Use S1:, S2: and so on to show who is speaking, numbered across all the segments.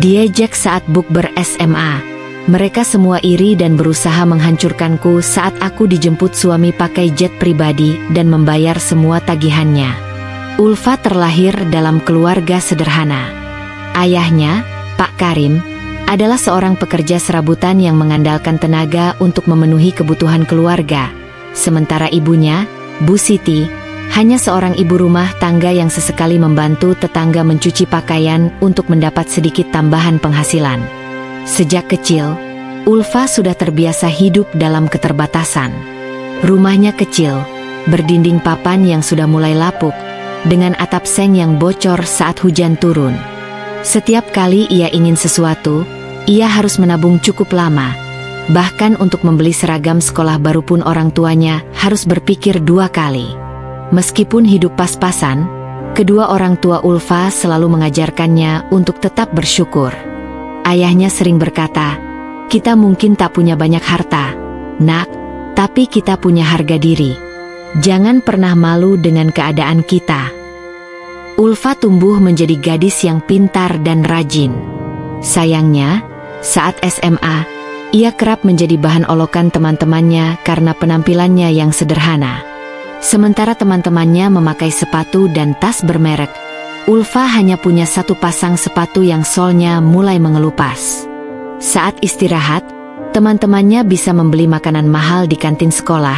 S1: Diejek saat bukber SMA. Mereka semua iri dan berusaha menghancurkanku saat aku dijemput suami pakai jet pribadi dan membayar semua tagihannya. Ulfa terlahir dalam keluarga sederhana. Ayahnya, Pak Karim, adalah seorang pekerja serabutan yang mengandalkan tenaga untuk memenuhi kebutuhan keluarga. Sementara ibunya, Bu Siti, hanya seorang ibu rumah tangga yang sesekali membantu tetangga mencuci pakaian untuk mendapat sedikit tambahan penghasilan. Sejak kecil, Ulfa sudah terbiasa hidup dalam keterbatasan. Rumahnya kecil, berdinding papan yang sudah mulai lapuk, dengan atap seng yang bocor saat hujan turun. Setiap kali ia ingin sesuatu, ia harus menabung cukup lama. Bahkan untuk membeli seragam sekolah baru pun orang tuanya harus berpikir 2 kali. Meskipun hidup pas-pasan, kedua orang tua Ulfa selalu mengajarkannya untuk tetap bersyukur. Ayahnya sering berkata, "Kita mungkin tak punya banyak harta, Nak, tapi kita punya harga diri. Jangan pernah malu dengan keadaan kita." Ulfa tumbuh menjadi gadis yang pintar dan rajin. Sayangnya, saat SMA, ia kerap menjadi bahan olokan teman-temannya karena penampilannya yang sederhana. Sementara teman-temannya memakai sepatu dan tas bermerek, Ulfa hanya punya 1 pasang sepatu yang solnya mulai mengelupas. Saat istirahat, teman-temannya bisa membeli makanan mahal di kantin sekolah,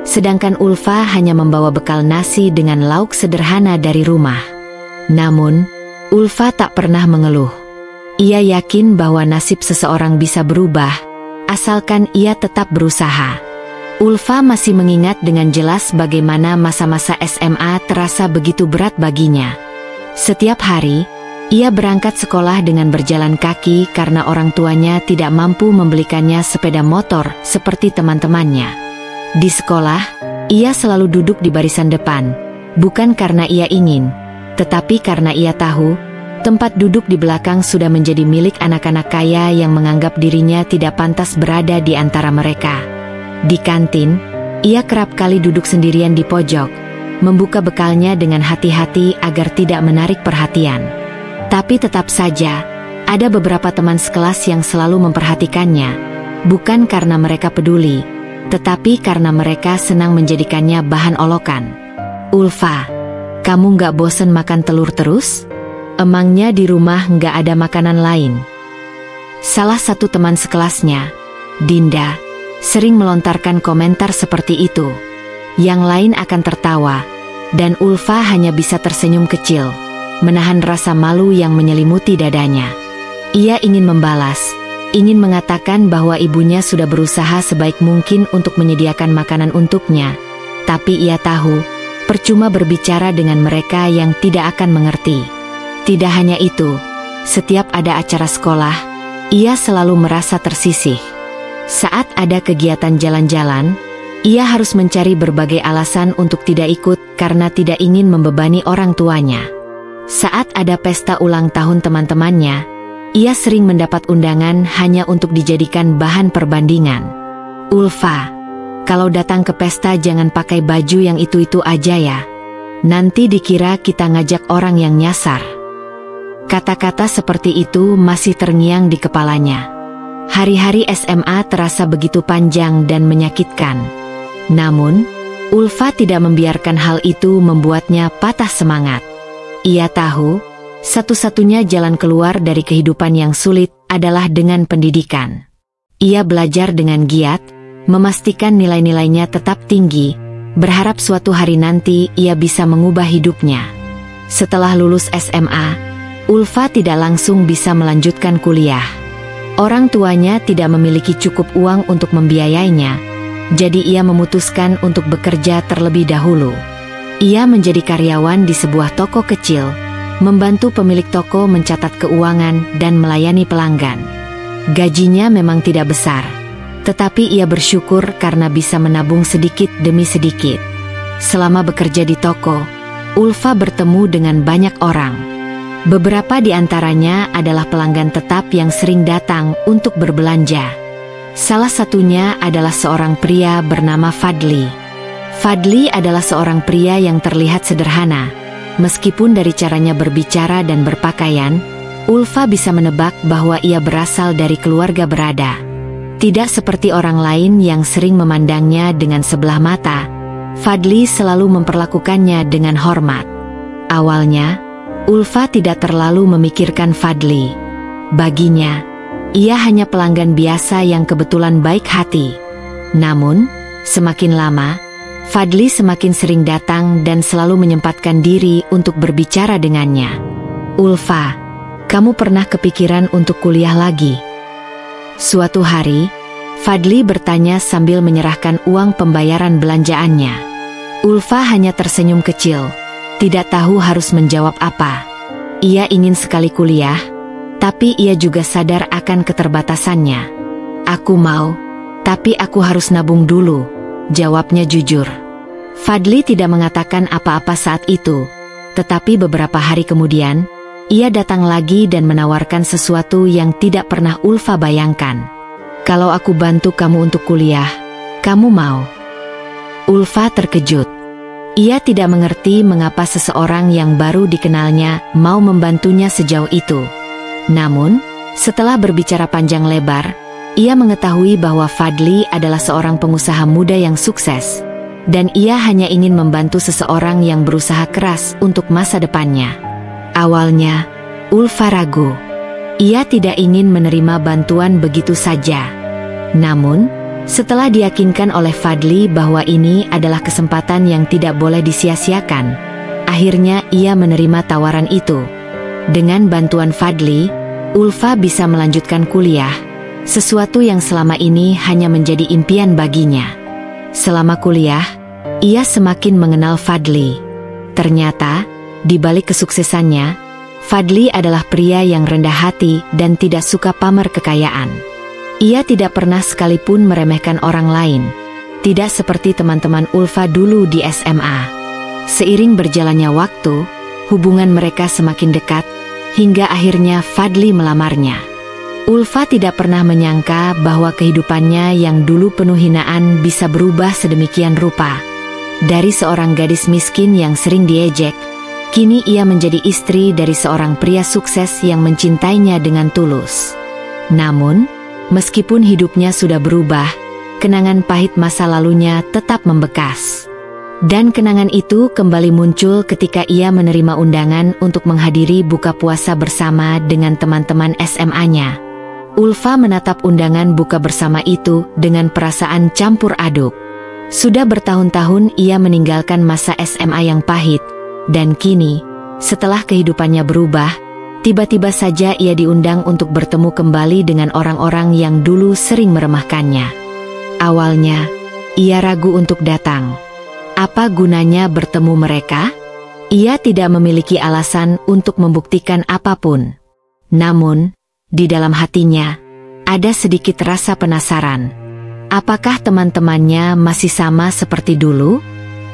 S1: sedangkan Ulfa hanya membawa bekal nasi dengan lauk sederhana dari rumah. Namun, Ulfa tak pernah mengeluh. Ia yakin bahwa nasib seseorang bisa berubah, asalkan ia tetap berusaha. Ulfa masih mengingat dengan jelas bagaimana masa-masa SMA terasa begitu berat baginya. Setiap hari, ia berangkat sekolah dengan berjalan kaki karena orang tuanya tidak mampu membelikannya sepeda motor seperti teman-temannya. Di sekolah, ia selalu duduk di barisan depan, bukan karena ia ingin, tetapi karena ia tahu, tempat duduk di belakang sudah menjadi milik anak-anak kaya yang menganggap dirinya tidak pantas berada di antara mereka. Di kantin, ia kerap kali duduk sendirian di pojok, membuka bekalnya dengan hati-hati agar tidak menarik perhatian. Tapi tetap saja, ada beberapa teman sekelas yang selalu memperhatikannya, bukan karena mereka peduli, tetapi karena mereka senang menjadikannya bahan olokan. "Ulfa, kamu nggak bosen makan telur terus? Emangnya di rumah nggak ada makanan lain?" Salah satu teman sekelasnya, Dinda, sering melontarkan komentar seperti itu. Yang lain akan tertawa, dan Ulfa hanya bisa tersenyum kecil, menahan rasa malu yang menyelimuti dadanya. Ia ingin membalas, ingin mengatakan bahwa ibunya sudah berusaha sebaik mungkin untuk menyediakan makanan untuknya, tapi ia tahu, percuma berbicara dengan mereka yang tidak akan mengerti. Tidak hanya itu, setiap ada acara sekolah, ia selalu merasa tersisih. Saat ada kegiatan jalan-jalan, ia harus mencari berbagai alasan untuk tidak ikut karena tidak ingin membebani orang tuanya. Saat ada pesta ulang tahun teman-temannya, ia sering mendapat undangan hanya untuk dijadikan bahan perbandingan. "Ulfa, kalau datang ke pesta jangan pakai baju yang itu-itu aja ya. Nanti dikira kita ngajak orang yang nyasar." Kata-kata seperti itu masih terngiang di kepalanya. Hari-hari SMA terasa begitu panjang dan menyakitkan. Namun, Ulfa tidak membiarkan hal itu membuatnya patah semangat. Ia tahu, satu-satunya jalan keluar dari kehidupan yang sulit adalah dengan pendidikan. Ia belajar dengan giat, memastikan nilai-nilainya tetap tinggi, berharap suatu hari nanti ia bisa mengubah hidupnya. Setelah lulus SMA, Ulfa tidak langsung bisa melanjutkan kuliah. Orang tuanya tidak memiliki cukup uang untuk membiayainya, jadi ia memutuskan untuk bekerja terlebih dahulu. Ia menjadi karyawan di sebuah toko kecil, membantu pemilik toko mencatat keuangan dan melayani pelanggan. Gajinya memang tidak besar, tetapi ia bersyukur karena bisa menabung sedikit demi sedikit. Selama bekerja di toko, Ulfa bertemu dengan banyak orang. Beberapa di antaranya adalah pelanggan tetap yang sering datang untuk berbelanja. Salah satunya adalah seorang pria bernama Fadli. Fadli adalah seorang pria yang terlihat sederhana. Meskipun dari caranya berbicara dan berpakaian, Ulfa bisa menebak bahwa ia berasal dari keluarga berada. Tidak seperti orang lain yang sering memandangnya dengan sebelah mata, Fadli selalu memperlakukannya dengan hormat. Awalnya, Ulfa tidak terlalu memikirkan Fadli. Baginya, ia hanya pelanggan biasa yang kebetulan baik hati. Namun, semakin lama, Fadli semakin sering datang dan selalu menyempatkan diri untuk berbicara dengannya. "Ulfa, kamu pernah kepikiran untuk kuliah lagi?" Suatu hari, Fadli bertanya sambil menyerahkan uang pembayaran belanjaannya. Ulfa hanya tersenyum kecil, tidak tahu harus menjawab apa. Ia ingin sekali kuliah, tapi ia juga sadar akan keterbatasannya. "Aku mau, tapi aku harus nabung dulu," jawabnya jujur. Fadli tidak mengatakan apa-apa saat itu, tetapi beberapa hari kemudian, ia datang lagi dan menawarkan sesuatu yang tidak pernah Ulfa bayangkan. "Kalau aku bantu kamu untuk kuliah, kamu mau?" Ulfa terkejut. Ia tidak mengerti mengapa seseorang yang baru dikenalnya mau membantunya sejauh itu. Namun, setelah berbicara panjang lebar, ia mengetahui bahwa Fadli adalah seorang pengusaha muda yang sukses, dan ia hanya ingin membantu seseorang yang berusaha keras untuk masa depannya. Awalnya, Ulfa ragu. Ia tidak ingin menerima bantuan begitu saja. Namun, setelah diyakinkan oleh Fadli bahwa ini adalah kesempatan yang tidak boleh disia-siakan, akhirnya ia menerima tawaran itu. Dengan bantuan Fadli, Ulfa bisa melanjutkan kuliah, sesuatu yang selama ini hanya menjadi impian baginya. Selama kuliah, ia semakin mengenal Fadli. Ternyata, di balik kesuksesannya, Fadli adalah pria yang rendah hati dan tidak suka pamer kekayaan. Ia tidak pernah sekalipun meremehkan orang lain, tidak seperti teman-teman Ulfa dulu di SMA. Seiring berjalannya waktu, hubungan mereka semakin dekat, hingga akhirnya Fadli melamarnya. Ulfa tidak pernah menyangka bahwa kehidupannya yang dulu penuh hinaan bisa berubah sedemikian rupa. Dari seorang gadis miskin yang sering diejek, kini ia menjadi istri dari seorang pria sukses yang mencintainya dengan tulus. Namun, meskipun hidupnya sudah berubah, kenangan pahit masa lalunya tetap membekas. Dan kenangan itu kembali muncul ketika ia menerima undangan untuk menghadiri buka puasa bersama dengan teman-teman SMA-nya. Ulfa menatap undangan buka bersama itu dengan perasaan campur aduk. Sudah bertahun-tahun ia meninggalkan masa SMA yang pahit, dan kini, setelah kehidupannya berubah, tiba-tiba saja ia diundang untuk bertemu kembali dengan orang-orang yang dulu sering meremehkannya. Awalnya, ia ragu untuk datang. Apa gunanya bertemu mereka? Ia tidak memiliki alasan untuk membuktikan apapun. Namun, di dalam hatinya, ada sedikit rasa penasaran. Apakah teman-temannya masih sama seperti dulu?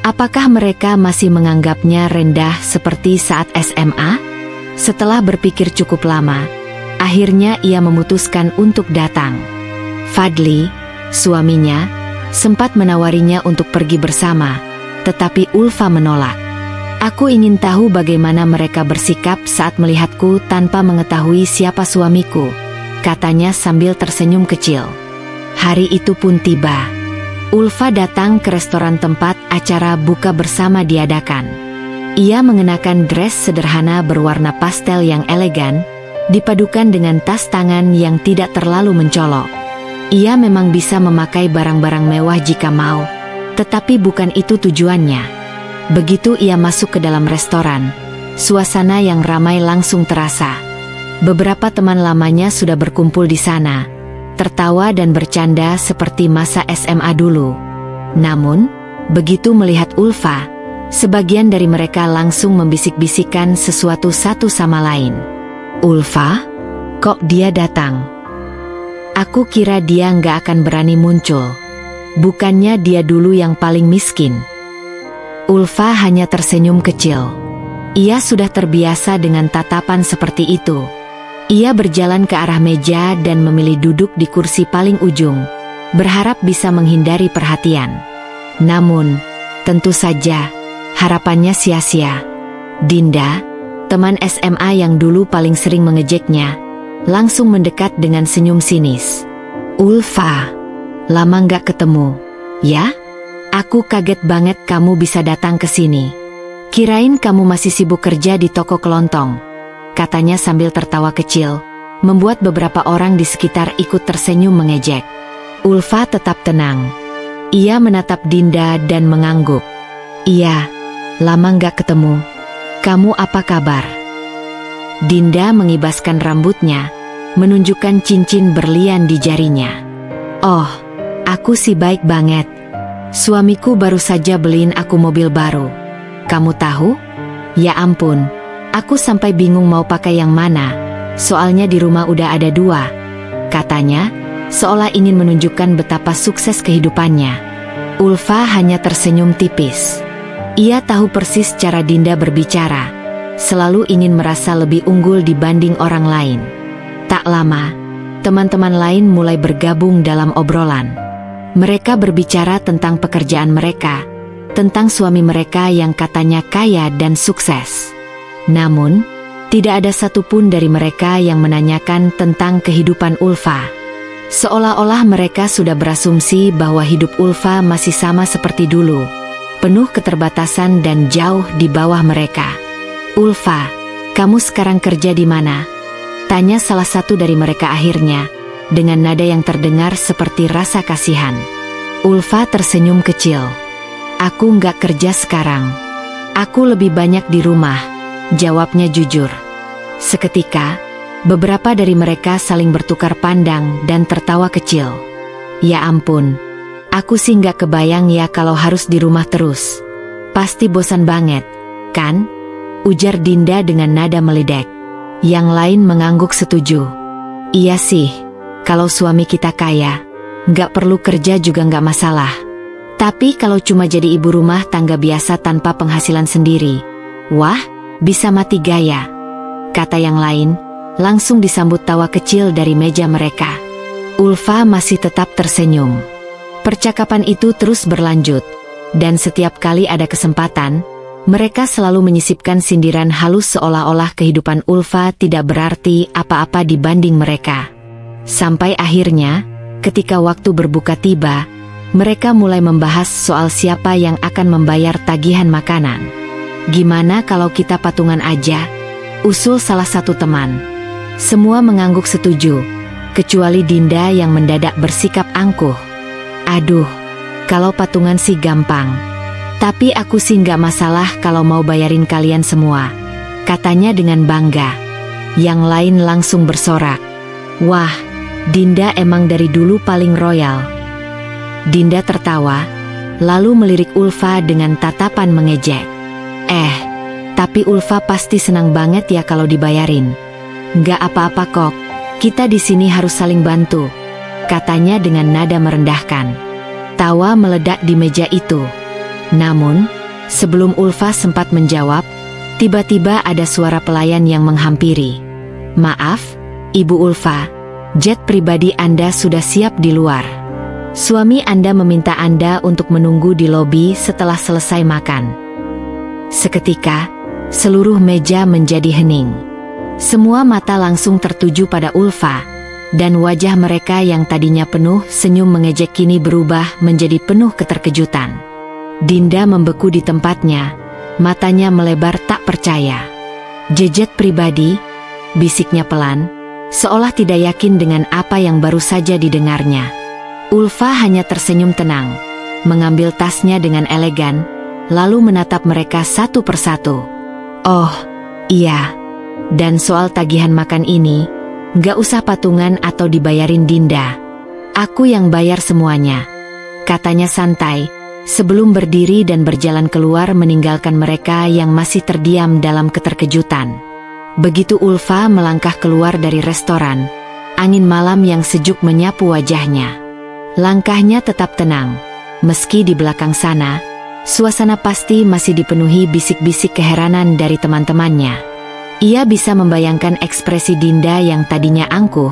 S1: Apakah mereka masih menganggapnya rendah seperti saat SMA? Setelah berpikir cukup lama, akhirnya ia memutuskan untuk datang. Fadli, suaminya, sempat menawarinya untuk pergi bersama, tetapi Ulfa menolak. "Aku ingin tahu bagaimana mereka bersikap saat melihatku tanpa mengetahui siapa suamiku," katanya sambil tersenyum kecil. Hari itu pun tiba. Ulfa datang ke restoran tempat acara buka bersama diadakan. Ia mengenakan dress sederhana berwarna pastel yang elegan, dipadukan dengan tas tangan yang tidak terlalu mencolok. Ia memang bisa memakai barang-barang mewah jika mau, tetapi bukan itu tujuannya. Begitu ia masuk ke dalam restoran, suasana yang ramai langsung terasa. Beberapa teman lamanya sudah berkumpul di sana, tertawa dan bercanda seperti masa SMA dulu. Namun, begitu melihat Ulfa, sebagian dari mereka langsung membisik-bisikkan sesuatu satu sama lain. "Ulfa? Kok dia datang? Aku kira dia nggak akan berani muncul. Bukannya dia dulu yang paling miskin?" Ulfa hanya tersenyum kecil. Ia sudah terbiasa dengan tatapan seperti itu. Ia berjalan ke arah meja dan memilih duduk di kursi paling ujung, berharap bisa menghindari perhatian. Namun, tentu saja, harapannya sia-sia. "Dinda, Teman SMA yang dulu paling sering mengejeknya, langsung mendekat dengan senyum sinis. "Ulfa, lama nggak ketemu, ya? Aku kaget banget kamu bisa datang ke sini. Kirain kamu masih sibuk kerja di toko kelontong," katanya sambil tertawa kecil, membuat beberapa orang di sekitar ikut tersenyum mengejek. Ulfa tetap tenang. Ia menatap Dinda dan mengangguk. "Iya, lama nggak ketemu. Kamu apa kabar?" Dinda mengibaskan rambutnya, menunjukkan cincin berlian di jarinya. "Oh, aku sih baik banget. Suamiku baru saja beliin aku mobil baru. Kamu tahu? Ya ampun, aku sampai bingung mau pakai yang mana, soalnya di rumah udah ada 2, katanya, seolah ingin menunjukkan betapa sukses kehidupannya. Ulfa hanya tersenyum tipis. Ia tahu persis cara Dinda berbicara, selalu ingin merasa lebih unggul dibanding orang lain. Tak lama, teman-teman lain mulai bergabung dalam obrolan. Mereka berbicara tentang pekerjaan mereka, tentang suami mereka yang katanya kaya dan sukses. Namun, tidak ada satupun dari mereka yang menanyakan tentang kehidupan Ulfa. Seolah-olah mereka sudah berasumsi bahwa hidup Ulfa masih sama seperti dulu, penuh keterbatasan dan jauh di bawah mereka. "Ulfa, kamu sekarang kerja di mana?" tanya salah satu dari mereka akhirnya, dengan nada yang terdengar seperti rasa kasihan. Ulfa tersenyum kecil. "Aku nggak kerja sekarang. Aku lebih banyak di rumah," jawabnya jujur. Seketika, beberapa dari mereka saling bertukar pandang dan tertawa kecil. "Ya ampun, aku sih nggak kebayang ya kalau harus di rumah terus. Pasti bosan banget, kan?" ujar Dinda dengan nada meledek. Yang lain mengangguk setuju. "Iya sih, kalau suami kita kaya, nggak perlu kerja juga nggak masalah. Tapi kalau cuma jadi ibu rumah tangga biasa tanpa penghasilan sendiri, wah, bisa mati gaya," kata yang lain, langsung disambut tawa kecil dari meja mereka. Ulfa masih tetap tersenyum. Percakapan itu terus berlanjut, dan setiap kali ada kesempatan, mereka selalu menyisipkan sindiran halus seolah-olah kehidupan Ulfa tidak berarti apa-apa dibanding mereka. Sampai akhirnya, ketika waktu berbuka tiba, mereka mulai membahas soal siapa yang akan membayar tagihan makanan. "Gimana kalau kita patungan aja?" usul salah satu teman. Semua mengangguk setuju, kecuali Dinda yang mendadak bersikap angkuh. "Aduh, kalau patungan sih gampang. Tapi aku sih nggak masalah kalau mau bayarin kalian semua," katanya dengan bangga. Yang lain langsung bersorak. "Wah, Dinda emang dari dulu paling royal." Dinda tertawa, lalu melirik Ulfa dengan tatapan mengejek. Tapi Ulfa pasti senang banget ya kalau dibayarin." "Nggak apa-apa kok, kita di sini harus saling bantu," katanya dengan nada merendahkan. Tawa meledak di meja itu. Namun, sebelum Ulfa sempat menjawab, tiba-tiba ada suara pelayan yang menghampiri. "Maaf, Ibu Ulfa, jet pribadi Anda sudah siap di luar. Suami Anda meminta Anda untuk menunggu di lobi setelah selesai makan." Seketika, seluruh meja menjadi hening. Semua mata langsung tertuju pada Ulfa, dan wajah mereka yang tadinya penuh senyum mengejek kini berubah menjadi penuh keterkejutan. Dinda membeku di tempatnya, matanya melebar tak percaya. "Jet pribadi?" bisiknya pelan, seolah tidak yakin dengan apa yang baru saja didengarnya. Ulfa hanya tersenyum tenang, mengambil tasnya dengan elegan, lalu menatap mereka satu persatu. "Oh, iya. Dan soal tagihan makan ini, nggak usah patungan atau dibayarin Dinda. Aku yang bayar semuanya," katanya santai, sebelum berdiri dan berjalan keluar meninggalkan mereka yang masih terdiam dalam keterkejutan. Begitu Ulfa melangkah keluar dari restoran, angin malam yang sejuk menyapu wajahnya. Langkahnya tetap tenang, meski di belakang sana, suasana pasti masih dipenuhi bisik-bisik keheranan dari teman-temannya. Ia bisa membayangkan ekspresi Dinda yang tadinya angkuh,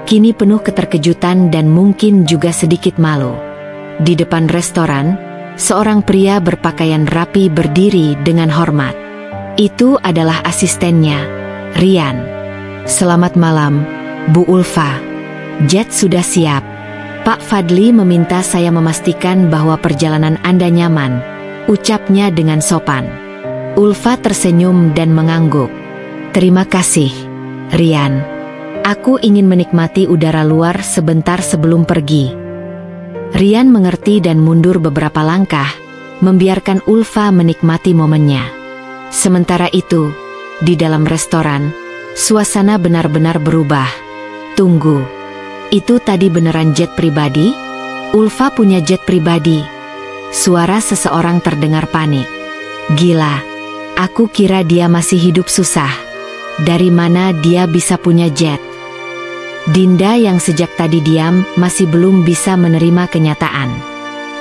S1: kini penuh keterkejutan dan mungkin juga sedikit malu. Di depan restoran, seorang pria berpakaian rapi berdiri dengan hormat. Itu adalah asistennya, Rian. "Selamat malam, Bu Ulfa. Jet sudah siap. Pak Fadli meminta saya memastikan bahwa perjalanan Anda nyaman," ucapnya dengan sopan. Ulfa tersenyum dan mengangguk. "Terima kasih, Rian. Aku ingin menikmati udara luar sebentar sebelum pergi." Rian mengerti dan mundur beberapa langkah, membiarkan Ulfa menikmati momennya. Sementara itu, di dalam restoran, suasana benar-benar berubah. "Tunggu, itu tadi beneran jet pribadi?" "Ulfa punya jet pribadi." Suara seseorang terdengar panik. "Gila, aku kira dia masih hidup susah. Dari mana dia bisa punya jet?" Dinda yang sejak tadi diam masih belum bisa menerima kenyataan.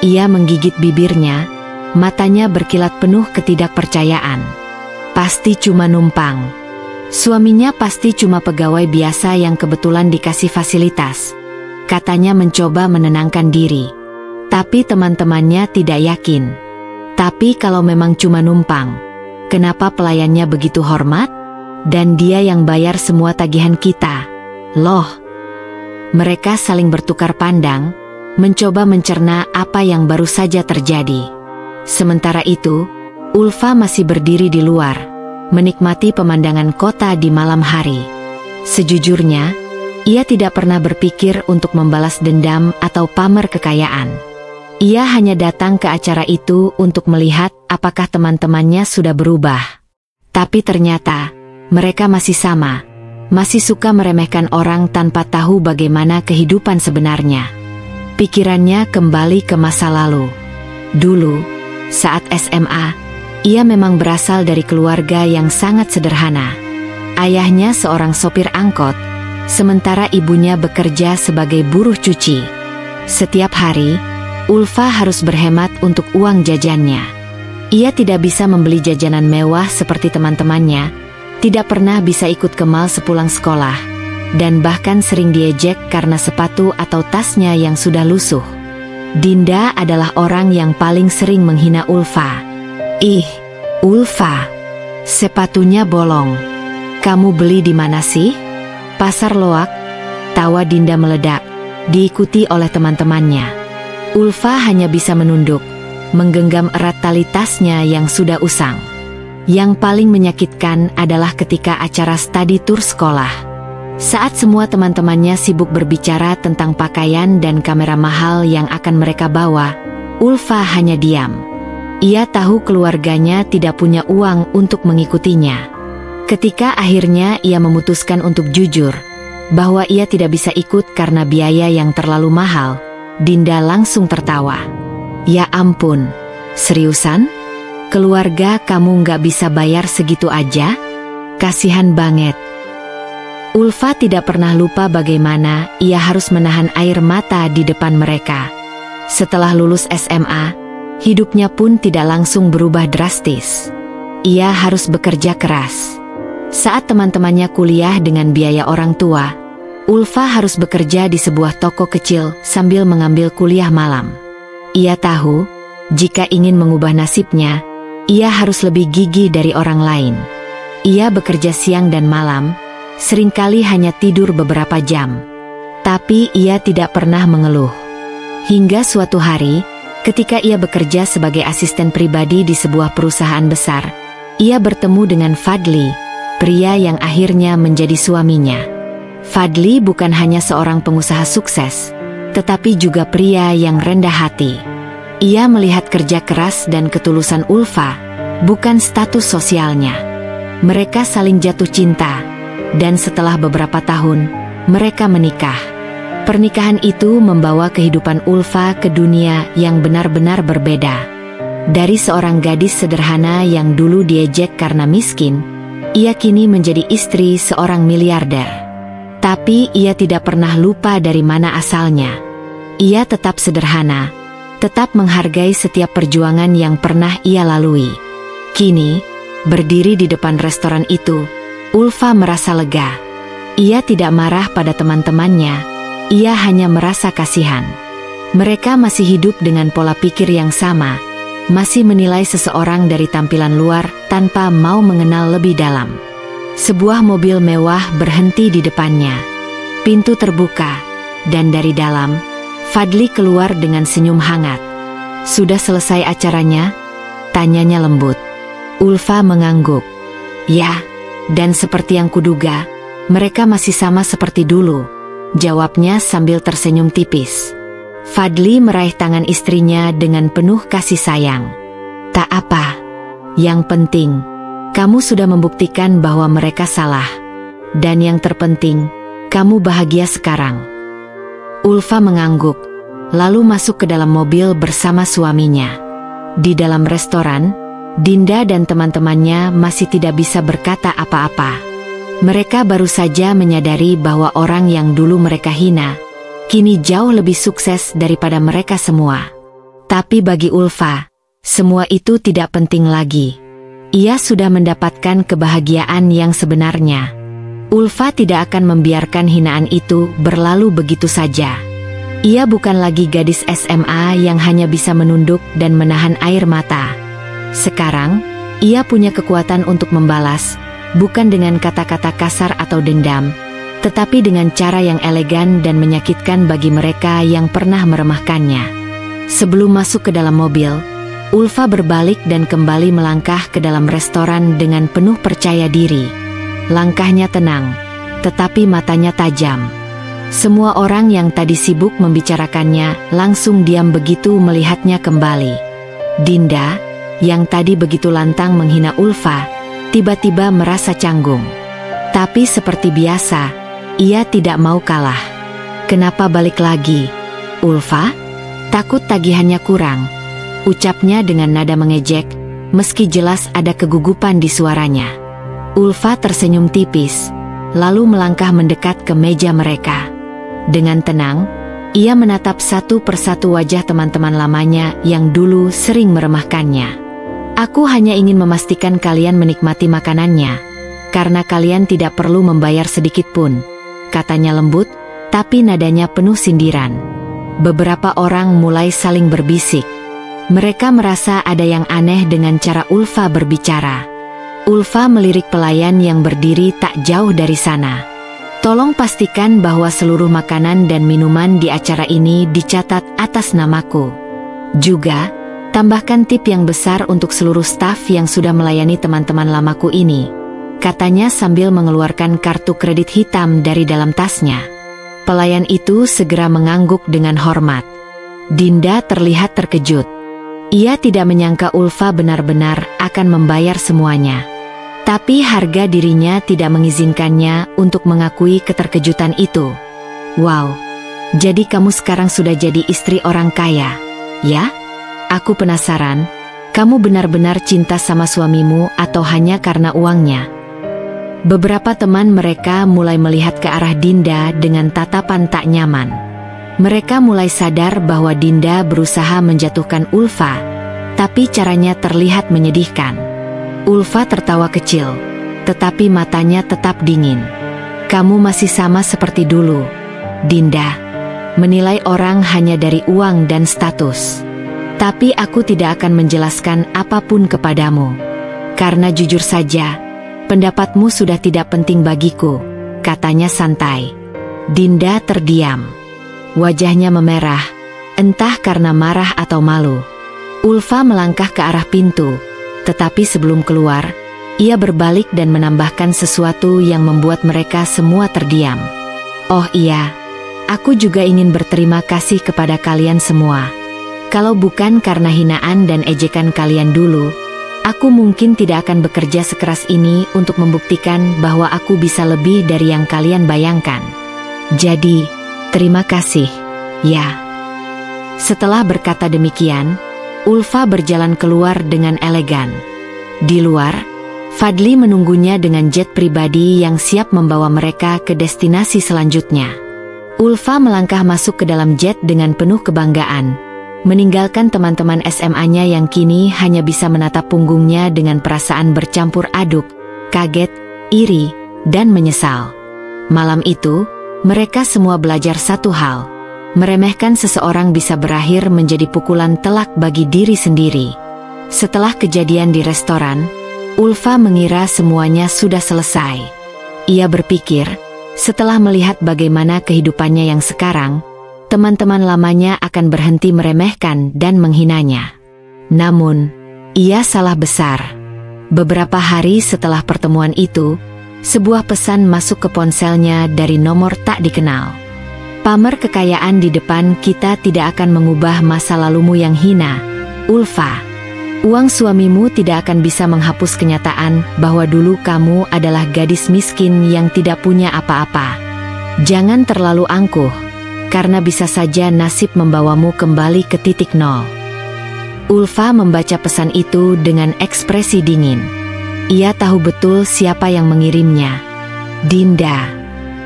S1: Ia menggigit bibirnya, matanya berkilat penuh ketidakpercayaan. Pasti cuma numpang. Suaminya pasti cuma pegawai biasa yang kebetulan dikasih fasilitas. Katanya mencoba menenangkan diri. Tapi teman-temannya tidak yakin. Tapi kalau memang cuma numpang, kenapa pelayannya begitu hormat? Dan dia yang bayar semua tagihan kita. Loh. Mereka saling bertukar pandang, mencoba mencerna apa yang baru saja terjadi. Sementara itu, Ulfa masih berdiri di luar, menikmati pemandangan kota di malam hari. Sejujurnya, ia tidak pernah berpikir untuk membalas dendam atau pamer kekayaan. Ia hanya datang ke acara itu untuk melihat apakah teman-temannya sudah berubah. Tapi ternyata, mereka masih sama, masih suka meremehkan orang tanpa tahu bagaimana kehidupan sebenarnya. Pikirannya kembali ke masa lalu. Dulu, saat SMA, ia memang berasal dari keluarga yang sangat sederhana. Ayahnya seorang sopir angkot, sementara ibunya bekerja sebagai buruh cuci. Setiap hari, Ulfa harus berhemat untuk uang jajannya. Ia tidak bisa membeli jajanan mewah seperti teman-temannya, tidak pernah bisa ikut ke mall sepulang sekolah, dan bahkan sering diejek karena sepatu atau tasnya yang sudah lusuh. Dinda adalah orang yang paling sering menghina Ulfa. "Ih, Ulfa, sepatunya bolong. Kamu beli di mana sih?" "Pasar Loak." Tawa Dinda meledak, diikuti oleh teman-temannya. Ulfa hanya bisa menunduk, menggenggam erat tali tasnya yang sudah usang. Yang paling menyakitkan adalah ketika acara study tour sekolah. Saat semua teman-temannya sibuk berbicara tentang pakaian dan kamera mahal yang akan mereka bawa, Ulfa hanya diam. Ia tahu keluarganya tidak punya uang untuk mengikutinya. Ketika akhirnya ia memutuskan untuk jujur, bahwa ia tidak bisa ikut karena biaya yang terlalu mahal, Dinda langsung tertawa. "Ya ampun, seriusan? Keluarga kamu nggak bisa bayar segitu aja? Kasihan banget." Ulfa tidak pernah lupa bagaimana ia harus menahan air mata di depan mereka. Setelah lulus SMA, hidupnya pun tidak langsung berubah drastis. Ia harus bekerja keras. Saat teman-temannya kuliah dengan biaya orang tua, Ulfa harus bekerja di sebuah toko kecil sambil mengambil kuliah malam. Ia tahu, jika ingin mengubah nasibnya, ia harus lebih gigih dari orang lain. Ia bekerja siang dan malam, seringkali hanya tidur beberapa jam. Tapi ia tidak pernah mengeluh. Hingga suatu hari, ketika ia bekerja sebagai asisten pribadi di sebuah perusahaan besar, ia bertemu dengan Fadli, pria yang akhirnya menjadi suaminya. Fadli bukan hanya seorang pengusaha sukses, tetapi juga pria yang rendah hati. Ia melihat kerja keras dan ketulusan Ulfa, bukan status sosialnya. Mereka saling jatuh cinta, dan setelah beberapa tahun, mereka menikah. Pernikahan itu membawa kehidupan Ulfa ke dunia yang benar-benar berbeda. Dari seorang gadis sederhana yang dulu diejek karena miskin, ia kini menjadi istri seorang miliarder. Tapi ia tidak pernah lupa dari mana asalnya. Ia tetap sederhana, tetap menghargai setiap perjuangan yang pernah ia lalui. Kini, berdiri di depan restoran itu, Ulfa merasa lega. Ia tidak marah pada teman-temannya. Ia hanya merasa kasihan. Mereka masih hidup dengan pola pikir yang sama, masih menilai seseorang dari tampilan luar tanpa mau mengenal lebih dalam. Sebuah mobil mewah berhenti di depannya. Pintu terbuka, dan dari dalam, Fadli keluar dengan senyum hangat. "Sudah selesai acaranya?" tanyanya lembut. Ulfa mengangguk. "Ya, dan seperti yang kuduga, mereka masih sama seperti dulu," jawabnya sambil tersenyum tipis. Fadli meraih tangan istrinya dengan penuh kasih sayang. "Tak apa. Yang penting, kamu sudah membuktikan bahwa mereka salah. Dan yang terpenting, kamu bahagia sekarang." Ulfa mengangguk, lalu masuk ke dalam mobil bersama suaminya. Di dalam restoran, Dinda dan teman-temannya masih tidak bisa berkata apa-apa. Mereka baru saja menyadari bahwa orang yang dulu mereka hina, kini jauh lebih sukses daripada mereka semua. Tapi bagi Ulfa, semua itu tidak penting lagi. Ia sudah mendapatkan kebahagiaan yang sebenarnya. Ulfa tidak akan membiarkan hinaan itu berlalu begitu saja. Ia bukan lagi gadis SMA yang hanya bisa menunduk dan menahan air mata. Sekarang, ia punya kekuatan untuk membalas, bukan dengan kata-kata kasar atau dendam, tetapi dengan cara yang elegan dan menyakitkan bagi mereka yang pernah meremehkannya. Sebelum masuk ke dalam mobil, Ulfa berbalik dan kembali melangkah ke dalam restoran dengan penuh percaya diri. Langkahnya tenang, tetapi matanya tajam. Semua orang yang tadi sibuk membicarakannya langsung diam begitu melihatnya kembali. Dinda, yang tadi begitu lantang menghina Ulfa, tiba-tiba merasa canggung. Tapi seperti biasa, ia tidak mau kalah. "Kenapa balik lagi, Ulfa? Takut tagihannya kurang?" ucapnya dengan nada mengejek, meski jelas ada kegugupan di suaranya. Ulfa tersenyum tipis, lalu melangkah mendekat ke meja mereka. Dengan tenang, ia menatap satu persatu wajah teman-teman lamanya yang dulu sering meremehkannya. "Aku hanya ingin memastikan kalian menikmati makanannya, karena kalian tidak perlu membayar sedikit pun," katanya lembut, tapi nadanya penuh sindiran. Beberapa orang mulai saling berbisik. Mereka merasa ada yang aneh dengan cara Ulfa berbicara. Ulfa melirik pelayan yang berdiri tak jauh dari sana. "Tolong pastikan bahwa seluruh makanan dan minuman di acara ini dicatat atas namaku. Juga, tambahkan tip yang besar untuk seluruh staf yang sudah melayani teman-teman lamaku ini," katanya sambil mengeluarkan kartu kredit hitam dari dalam tasnya. Pelayan itu segera mengangguk dengan hormat. Dinda terlihat terkejut. Ia tidak menyangka Ulfa benar-benar akan membayar semuanya. Tapi harga dirinya tidak mengizinkannya untuk mengakui keterkejutan itu. "Wow, jadi kamu sekarang sudah jadi istri orang kaya, ya? Aku penasaran, kamu benar-benar cinta sama suamimu atau hanya karena uangnya?" Beberapa teman mereka mulai melihat ke arah Dinda dengan tatapan tak nyaman. Mereka mulai sadar bahwa Dinda berusaha menjatuhkan Ulfa, tapi caranya terlihat menyedihkan. Ulfa tertawa kecil, tetapi matanya tetap dingin. "Kamu masih sama seperti dulu, Dinda. Menilai orang hanya dari uang dan status. Tapi aku tidak akan menjelaskan apapun kepadamu. Karena jujur saja, pendapatmu sudah tidak penting bagiku," katanya santai. Dinda terdiam. Wajahnya memerah, entah karena marah atau malu. Ulfa melangkah ke arah pintu, tetapi sebelum keluar, ia berbalik dan menambahkan sesuatu yang membuat mereka semua terdiam. "Oh iya, aku juga ingin berterima kasih kepada kalian semua. Kalau bukan karena hinaan dan ejekan kalian dulu, aku mungkin tidak akan bekerja sekeras ini untuk membuktikan bahwa aku bisa lebih dari yang kalian bayangkan. Jadi, terima kasih, ya." Setelah berkata demikian, Ulfa berjalan keluar dengan elegan. Di luar, Fadli menunggunya dengan jet pribadi yang siap membawa mereka ke destinasi selanjutnya. Ulfa melangkah masuk ke dalam jet dengan penuh kebanggaan, meninggalkan teman-teman SMA-nya yang kini hanya bisa menatap punggungnya dengan perasaan bercampur aduk, kaget, iri, dan menyesal. Malam itu, mereka semua belajar satu hal: meremehkan seseorang bisa berakhir menjadi pukulan telak bagi diri sendiri. Setelah kejadian di restoran, Ulfa mengira semuanya sudah selesai. Ia berpikir, setelah melihat bagaimana kehidupannya yang sekarang, teman-teman lamanya akan berhenti meremehkan dan menghinanya. Namun, ia salah besar. Beberapa hari setelah pertemuan itu, sebuah pesan masuk ke ponselnya dari nomor tak dikenal. Pamer kekayaan di depan kita tidak akan mengubah masa lalumu yang hina, Ulfa. Uang suamimu tidak akan bisa menghapus kenyataan bahwa dulu kamu adalah gadis miskin yang tidak punya apa-apa. Jangan terlalu angkuh, karena bisa saja nasib membawamu kembali ke titik nol. Ulfa membaca pesan itu dengan ekspresi dingin. Ia tahu betul siapa yang mengirimnya. Dinda.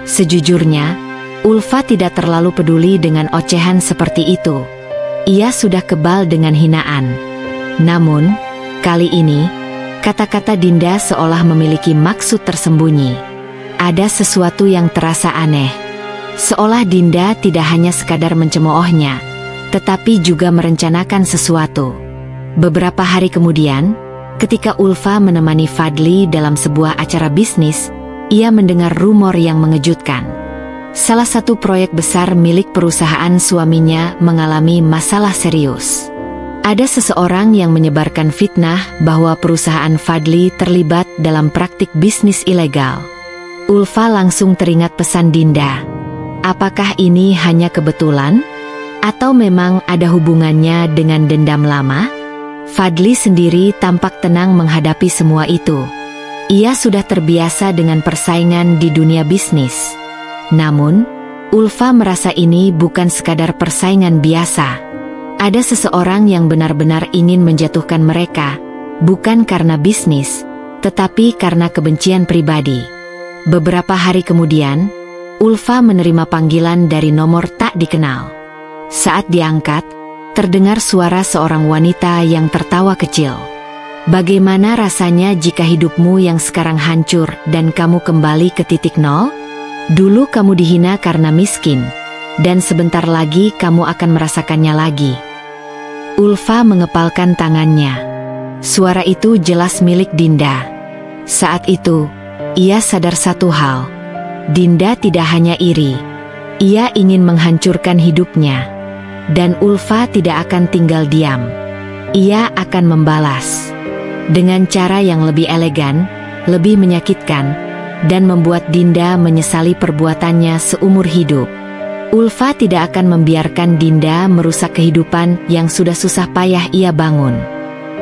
S1: Sejujurnya, Ulfa tidak terlalu peduli dengan ocehan seperti itu. Ia sudah kebal dengan hinaan. Namun, kali ini, kata-kata Dinda seolah memiliki maksud tersembunyi. Ada sesuatu yang terasa aneh. Seolah Dinda tidak hanya sekadar mencemoohnya, tetapi juga merencanakan sesuatu. Beberapa hari kemudian, ketika Ulfa menemani Fadli dalam sebuah acara bisnis, ia mendengar rumor yang mengejutkan. Salah satu proyek besar milik perusahaan suaminya mengalami masalah serius. Ada seseorang yang menyebarkan fitnah bahwa perusahaan Fadli terlibat dalam praktik bisnis ilegal. Ulfa langsung teringat pesan Dinda. Apakah ini hanya kebetulan? Atau memang ada hubungannya dengan dendam lama? Fadli sendiri tampak tenang menghadapi semua itu. Ia sudah terbiasa dengan persaingan di dunia bisnis. Namun, Ulfa merasa ini bukan sekadar persaingan biasa. Ada seseorang yang benar-benar ingin menjatuhkan mereka, bukan karena bisnis, tetapi karena kebencian pribadi. Beberapa hari kemudian, Ulfa menerima panggilan dari nomor tak dikenal. Saat diangkat, terdengar suara seorang wanita yang tertawa kecil. Bagaimana rasanya jika hidupmu yang sekarang hancur dan kamu kembali ke titik nol? Dulu kamu dihina karena miskin, dan sebentar lagi kamu akan merasakannya lagi. Ulfa mengepalkan tangannya. Suara itu jelas milik Dinda. Saat itu, ia sadar satu hal. Dinda tidak hanya iri. Ia ingin menghancurkan hidupnya. Dan Ulfa tidak akan tinggal diam. Ia akan membalas. Dengan cara yang lebih elegan, lebih menyakitkan, dan membuat Dinda menyesali perbuatannya seumur hidup. Ulfa tidak akan membiarkan Dinda merusak kehidupan yang sudah susah payah ia bangun.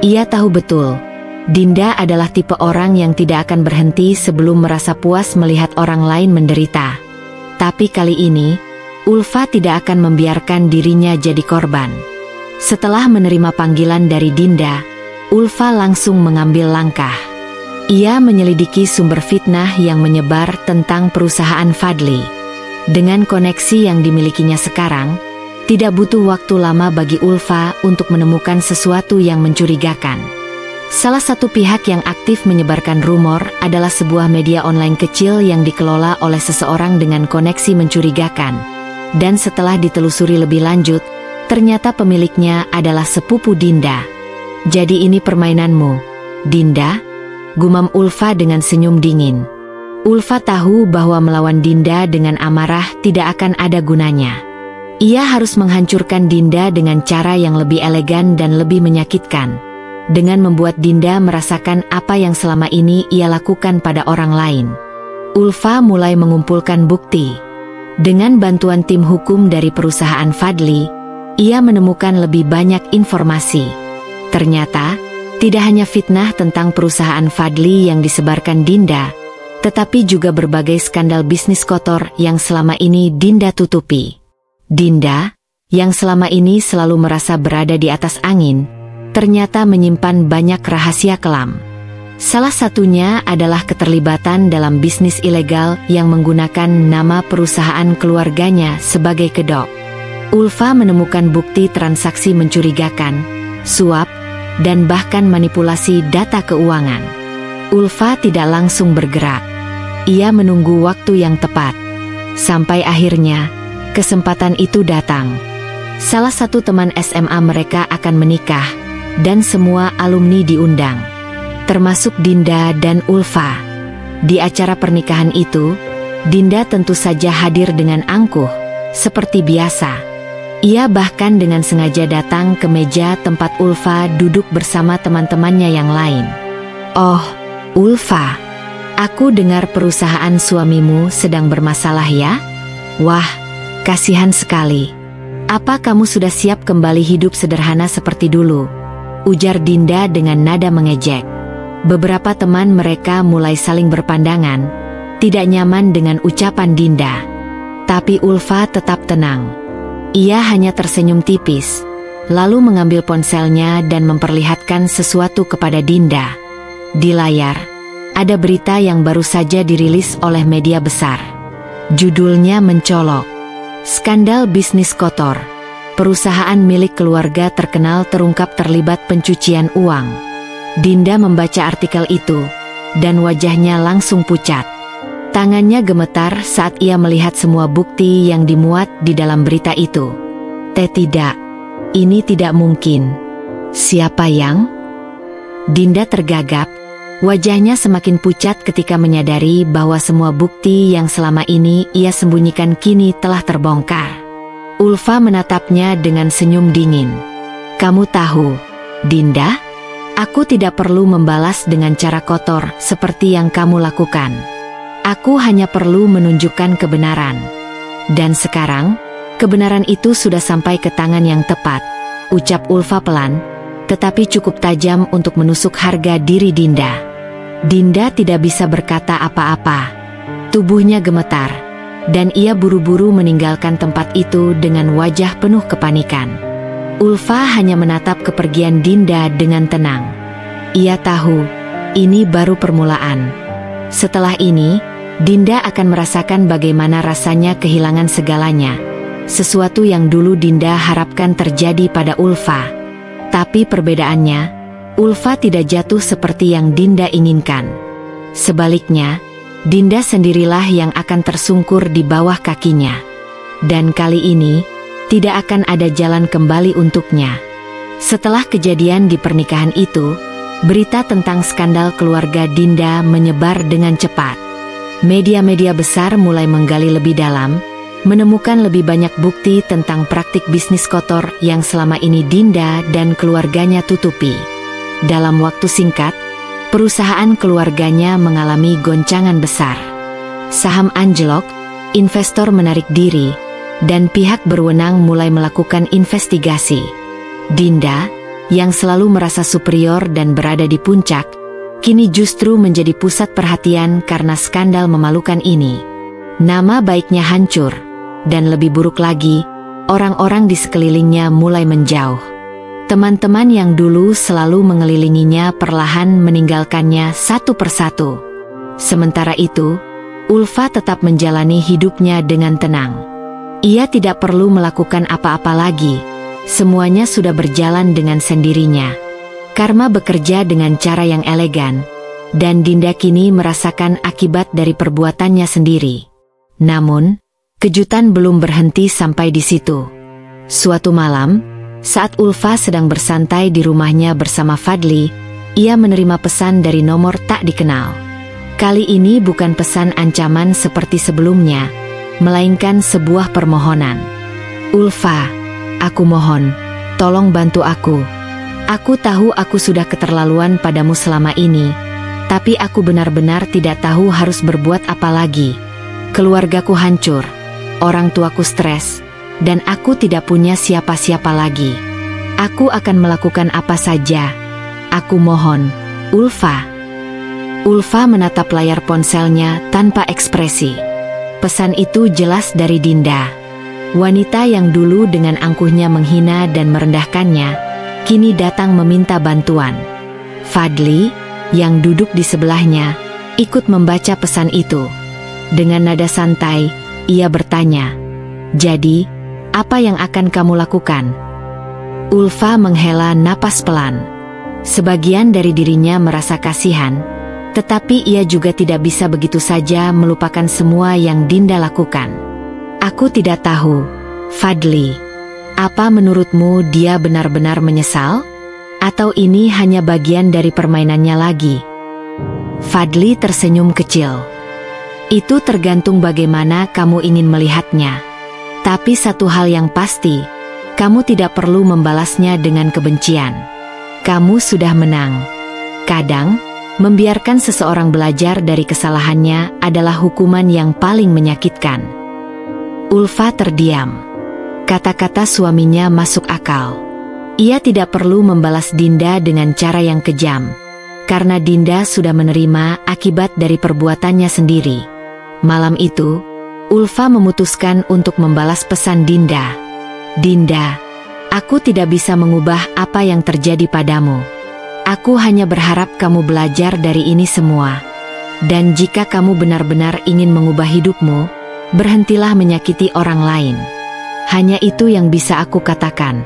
S1: Ia tahu betul, Dinda adalah tipe orang yang tidak akan berhenti sebelum merasa puas melihat orang lain menderita. Tapi kali ini, Ulfa tidak akan membiarkan dirinya jadi korban. Setelah menerima panggilan dari Dinda, Ulfa langsung mengambil langkah. Ia menyelidiki sumber fitnah yang menyebar tentang perusahaan Fadli. Dengan koneksi yang dimilikinya sekarang, tidak butuh waktu lama bagi Ulfa untuk menemukan sesuatu yang mencurigakan. Salah satu pihak yang aktif menyebarkan rumor adalah sebuah media online kecil yang dikelola oleh seseorang dengan koneksi mencurigakan. Dan setelah ditelusuri lebih lanjut, ternyata pemiliknya adalah sepupu Dinda. Jadi ini permainanmu, Dinda? Gumam Ulfa dengan senyum dingin. Ulfa tahu bahwa melawan Dinda dengan amarah tidak akan ada gunanya. Ia harus menghancurkan Dinda dengan cara yang lebih elegan dan lebih menyakitkan. Dengan membuat Dinda merasakan apa yang selama ini ia lakukan pada orang lain. Ulfa mulai mengumpulkan bukti. Dengan bantuan tim hukum dari perusahaan Fadli, ia menemukan lebih banyak informasi. Ternyata, tidak hanya fitnah tentang perusahaan Fadli yang disebarkan Dinda, tetapi juga berbagai skandal bisnis kotor yang selama ini Dinda tutupi. Dinda, yang selama ini selalu merasa berada di atas angin, ternyata menyimpan banyak rahasia kelam. Salah satunya adalah keterlibatan dalam bisnis ilegal yang menggunakan nama perusahaan keluarganya sebagai kedok. Ulfa menemukan bukti transaksi mencurigakan, suap, dan bahkan manipulasi data keuangan. Ulfa tidak langsung bergerak. Ia menunggu waktu yang tepat. Sampai akhirnya, kesempatan itu datang. Salah satu teman SMA mereka akan menikah, dan semua alumni diundang, termasuk Dinda dan Ulfa. Di acara pernikahan itu, Dinda tentu saja hadir dengan angkuh, seperti biasa. Ia bahkan dengan sengaja datang ke meja tempat Ulfa duduk bersama teman-temannya yang lain. "Oh, Ulfa, aku dengar perusahaan suamimu sedang bermasalah ya? Wah, kasihan sekali. Apa kamu sudah siap kembali hidup sederhana seperti dulu?" ujar Dinda dengan nada mengejek. Beberapa teman mereka mulai saling berpandangan, tidak nyaman dengan ucapan Dinda. Tapi Ulfa tetap tenang. Ia hanya tersenyum tipis, lalu mengambil ponselnya dan memperlihatkan sesuatu kepada Dinda. Di layar, ada berita yang baru saja dirilis oleh media besar. Judulnya mencolok, "Skandal Bisnis Kotor. Perusahaan milik keluarga terkenal terungkap terlibat pencucian uang." Dinda membaca artikel itu, dan wajahnya langsung pucat. Tangannya gemetar saat ia melihat semua bukti yang dimuat di dalam berita itu. Tidak, ini tidak mungkin. Siapa yang? Dinda tergagap, wajahnya semakin pucat ketika menyadari bahwa semua bukti yang selama ini ia sembunyikan kini telah terbongkar. Ulfa menatapnya dengan senyum dingin. "Kamu tahu, Dinda? Aku tidak perlu membalas dengan cara kotor seperti yang kamu lakukan. Aku hanya perlu menunjukkan kebenaran. Dan sekarang, kebenaran itu sudah sampai ke tangan yang tepat," ucap Ulfa pelan, tetapi cukup tajam untuk menusuk harga diri Dinda. Dinda tidak bisa berkata apa-apa. Tubuhnya gemetar, dan ia buru-buru meninggalkan tempat itu dengan wajah penuh kepanikan. Ulfa hanya menatap kepergian Dinda dengan tenang. Ia tahu, ini baru permulaan. Setelah ini, Dinda akan merasakan bagaimana rasanya kehilangan segalanya. Sesuatu yang dulu Dinda harapkan terjadi pada Ulfa. Tapi perbedaannya, Ulfa tidak jatuh seperti yang Dinda inginkan. Sebaliknya, Dinda sendirilah yang akan tersungkur di bawah kakinya. Dan kali ini, tidak akan ada jalan kembali untuknya. Setelah kejadian di pernikahan itu, berita tentang skandal keluarga Dinda menyebar dengan cepat. Media-media besar mulai menggali lebih dalam, menemukan lebih banyak bukti tentang praktik bisnis kotor yang selama ini Dinda dan keluarganya tutupi. Dalam waktu singkat, perusahaan keluarganya mengalami goncangan besar. Saham anjlok, investor menarik diri, dan pihak berwenang mulai melakukan investigasi. Dinda, yang selalu merasa superior dan berada di puncak, kini justru menjadi pusat perhatian karena skandal memalukan ini. Nama baiknya hancur, dan lebih buruk lagi, orang-orang di sekelilingnya mulai menjauh. Teman-teman yang dulu selalu mengelilinginya perlahan meninggalkannya satu persatu. Sementara itu, Ulfa tetap menjalani hidupnya dengan tenang. Ia tidak perlu melakukan apa-apa lagi. Semuanya sudah berjalan dengan sendirinya. Karma bekerja dengan cara yang elegan, dan Dinda kini merasakan akibat dari perbuatannya sendiri. Namun, kejutan belum berhenti sampai di situ. Suatu malam, saat Ulfa sedang bersantai di rumahnya bersama Fadli, ia menerima pesan dari nomor tak dikenal. Kali ini bukan pesan ancaman seperti sebelumnya, melainkan sebuah permohonan. "Ulfa, aku mohon, tolong bantu aku. Aku tahu aku sudah keterlaluan padamu selama ini, tapi aku benar-benar tidak tahu harus berbuat apa lagi. Keluargaku hancur, orang tuaku stres, dan aku tidak punya siapa-siapa lagi. Aku akan melakukan apa saja. Aku mohon, Ulfa." Ulfa menatap layar ponselnya tanpa ekspresi. Pesan itu jelas dari Dinda. Wanita yang dulu dengan angkuhnya menghina dan merendahkannya, kini datang meminta bantuan. Fadli, yang duduk di sebelahnya, ikut membaca pesan itu. Dengan nada santai, ia bertanya, "Jadi, apa yang akan kamu lakukan?" Ulfa menghela napas pelan. Sebagian dari dirinya merasa kasihan, tetapi ia juga tidak bisa begitu saja melupakan semua yang Dinda lakukan. "Aku tidak tahu, Fadli. Apa menurutmu dia benar-benar menyesal?" Atau ini hanya bagian dari permainannya lagi? Fadli tersenyum kecil. Itu tergantung bagaimana kamu ingin melihatnya. Tapi satu hal yang pasti, kamu tidak perlu membalasnya dengan kebencian. Kamu sudah menang. Kadang, membiarkan seseorang belajar dari kesalahannya adalah hukuman yang paling menyakitkan. Ulfa terdiam. Kata-kata suaminya masuk akal. Ia tidak perlu membalas Dinda dengan cara yang kejam, karena Dinda sudah menerima akibat dari perbuatannya sendiri. Malam itu, Ulfa memutuskan untuk membalas pesan Dinda. Dinda, aku tidak bisa mengubah apa yang terjadi padamu. Aku hanya berharap kamu belajar dari ini semua. Dan jika kamu benar-benar ingin mengubah hidupmu, berhentilah menyakiti orang lain. Hanya itu yang bisa aku katakan.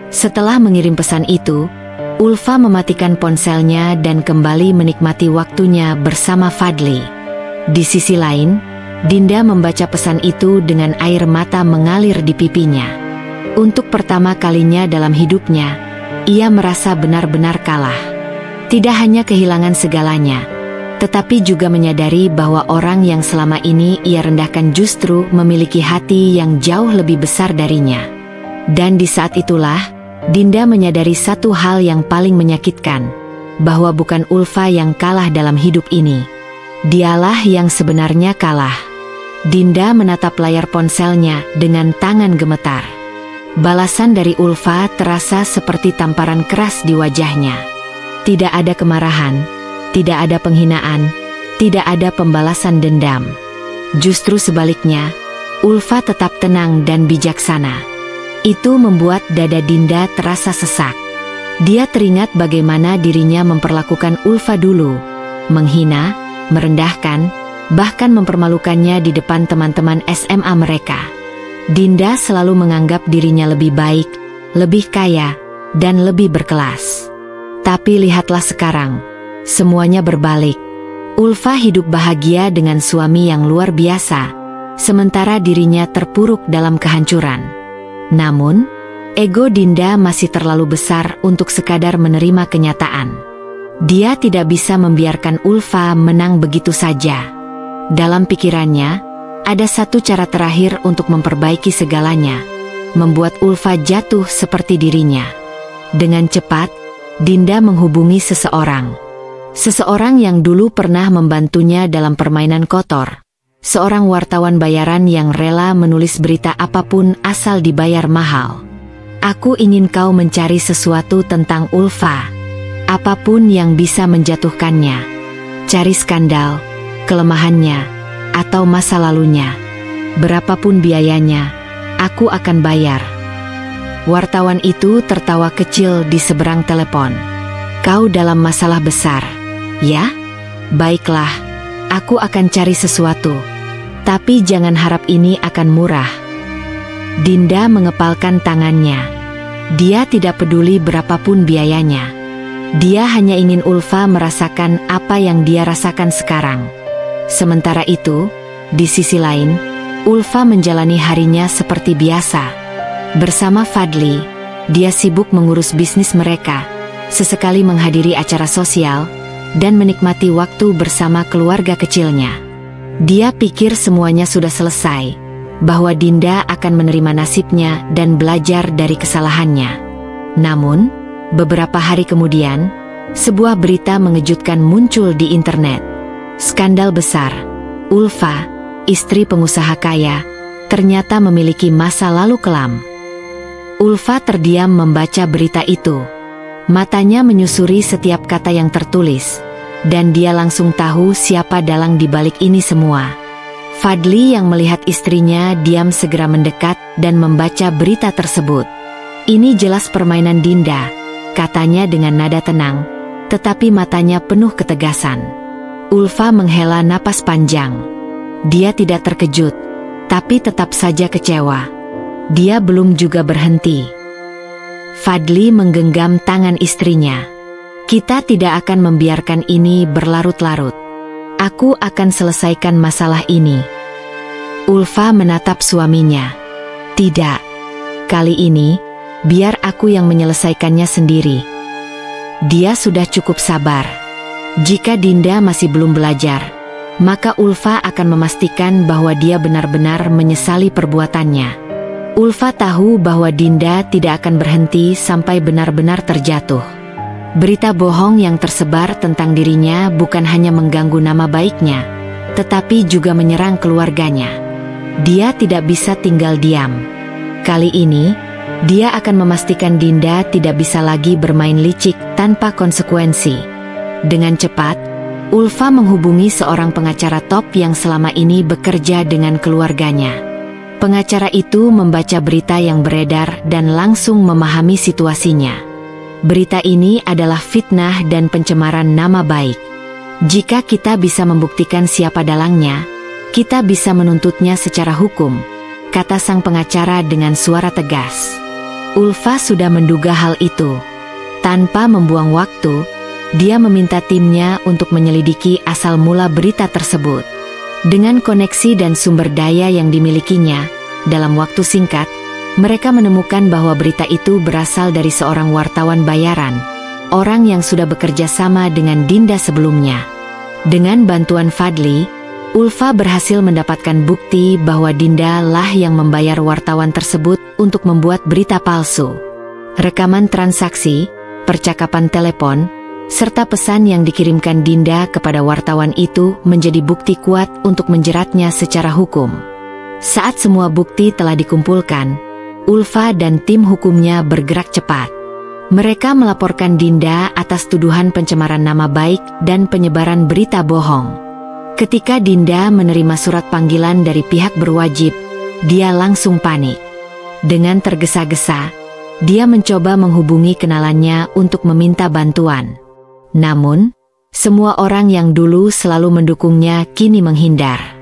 S1: Setelah mengirim pesan itu, Ulfa mematikan ponselnya dan kembali menikmati waktunya bersama Fadli. Di sisi lain, Dinda membaca pesan itu dengan air mata mengalir di pipinya. Untuk pertama kalinya dalam hidupnya, ia merasa benar-benar kalah. Tidak hanya kehilangan segalanya, tetapi juga menyadari bahwa orang yang selama ini ia rendahkan justru memiliki hati yang jauh lebih besar darinya. Dan di saat itulah, Dinda menyadari satu hal yang paling menyakitkan, bahwa bukan Ulfa yang kalah dalam hidup ini. Dialah yang sebenarnya kalah. Dinda menatap layar ponselnya dengan tangan gemetar. Balasan dari Ulfa terasa seperti tamparan keras di wajahnya. Tidak ada kemarahan, tidak ada penghinaan, tidak ada pembalasan dendam. Justru sebaliknya, Ulfa tetap tenang dan bijaksana. Itu membuat dada Dinda terasa sesak. Dia teringat bagaimana dirinya memperlakukan Ulfa dulu, menghina, merendahkan, bahkan mempermalukannya di depan teman-teman SMA mereka. Dinda selalu menganggap dirinya lebih baik, lebih kaya, dan lebih berkelas. Tapi lihatlah sekarang, semuanya berbalik. Ulfa hidup bahagia dengan suami yang luar biasa, sementara dirinya terpuruk dalam kehancuran. Namun, ego Dinda masih terlalu besar untuk sekadar menerima kenyataan. Dia tidak bisa membiarkan Ulfa menang begitu saja. Dalam pikirannya, ada satu cara terakhir untuk memperbaiki segalanya, membuat Ulfa jatuh seperti dirinya. Dengan cepat, Dinda menghubungi seseorang. Seseorang yang dulu pernah membantunya dalam permainan kotor. Seorang wartawan bayaran yang rela menulis berita apapun asal dibayar mahal. Aku ingin kau mencari sesuatu tentang Ulfa. Apapun yang bisa menjatuhkannya. Cari skandal, kelemahannya, atau masa lalunya. Berapapun biayanya, aku akan bayar. Wartawan itu tertawa kecil di seberang telepon. Kau dalam masalah besar, ya? Baiklah, aku akan cari sesuatu. Tapi jangan harap ini akan murah. Dinda mengepalkan tangannya. Dia tidak peduli berapapun biayanya. Dia hanya ingin Ulfa merasakan apa yang dia rasakan sekarang. Sementara itu, di sisi lain, Ulfa menjalani harinya seperti biasa. Bersama Fadli, dia sibuk mengurus bisnis mereka, sesekali menghadiri acara sosial, dan menikmati waktu bersama keluarga kecilnya. Dia pikir semuanya sudah selesai, bahwa Dinda akan menerima nasibnya dan belajar dari kesalahannya. Namun, beberapa hari kemudian, sebuah berita mengejutkan muncul di internet. Skandal besar. Ulfa, istri pengusaha kaya, ternyata memiliki masa lalu kelam. Ulfa terdiam membaca berita itu. Matanya menyusuri setiap kata yang tertulis. Dan dia langsung tahu siapa dalang di balik ini semua. Fadli yang melihat istrinya diam segera mendekat dan membaca berita tersebut. Ini jelas permainan Dinda, katanya dengan nada tenang, tetapi matanya penuh ketegasan. Ulfa menghela napas panjang. Dia tidak terkejut, tapi tetap saja kecewa. Dia belum juga berhenti. Fadli menggenggam tangan istrinya. Kita tidak akan membiarkan ini berlarut-larut. Aku akan selesaikan masalah ini. Ulfa menatap suaminya. Tidak. Kali ini, biar aku yang menyelesaikannya sendiri. dia sudah cukup sabar. Jika Dinda masih belum belajar, maka Ulfa akan memastikan bahwa dia benar-benar menyesali perbuatannya. Ulfa tahu bahwa Dinda tidak akan berhenti sampai benar-benar terjatuh. Berita bohong yang tersebar tentang dirinya bukan hanya mengganggu nama baiknya, tetapi juga menyerang keluarganya. Dia tidak bisa tinggal diam. Kali ini, dia akan memastikan Dinda tidak bisa lagi bermain licik tanpa konsekuensi. Dengan cepat, Ulfa menghubungi seorang pengacara top yang selama ini bekerja dengan keluarganya. Pengacara itu membaca berita yang beredar dan langsung memahami situasinya. Berita ini adalah fitnah dan pencemaran nama baik. Jika kita bisa membuktikan siapa dalangnya, kita bisa menuntutnya secara hukum, kata sang pengacara dengan suara tegas. Ulfa sudah menduga hal itu. Tanpa membuang waktu, dia meminta timnya untuk menyelidiki asal mula berita tersebut. Dengan koneksi dan sumber daya yang dimilikinya, dalam waktu singkat, mereka menemukan bahwa berita itu berasal dari seorang wartawan bayaran, orang yang sudah bekerja sama dengan Dinda sebelumnya. Dengan bantuan Fadli, Ulfa berhasil mendapatkan bukti bahwa Dinda lah yang membayar wartawan tersebut untuk membuat berita palsu. Rekaman transaksi, percakapan telepon, serta pesan yang dikirimkan Dinda kepada wartawan itu menjadi bukti kuat untuk menjeratnya secara hukum. Saat semua bukti telah dikumpulkan, Ulfa dan tim hukumnya bergerak cepat. Mereka melaporkan Dinda atas tuduhan pencemaran nama baik dan penyebaran berita bohong. Ketika Dinda menerima surat panggilan dari pihak berwajib, dia langsung panik. Dengan tergesa-gesa, dia mencoba menghubungi kenalannya untuk meminta bantuan. Namun, semua orang yang dulu selalu mendukungnya kini menghindar.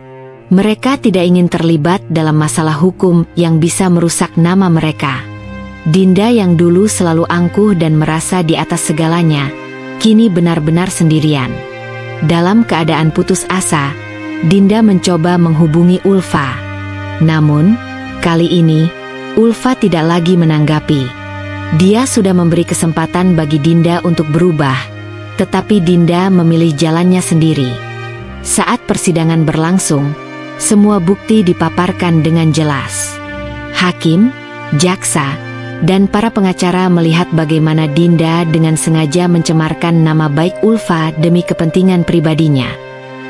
S1: Mereka tidak ingin terlibat dalam masalah hukum yang bisa merusak nama mereka. Dinda yang dulu selalu angkuh dan merasa di atas segalanya, kini benar-benar sendirian. Dalam keadaan putus asa, Dinda mencoba menghubungi Ulfa. Namun, kali ini, Ulfa tidak lagi menanggapi. Dia sudah memberi kesempatan bagi Dinda untuk berubah, tetapi Dinda memilih jalannya sendiri. Saat persidangan berlangsung, semua bukti dipaparkan dengan jelas. Hakim, jaksa, dan para pengacara melihat bagaimana Dinda dengan sengaja mencemarkan nama baik Ulfa demi kepentingan pribadinya.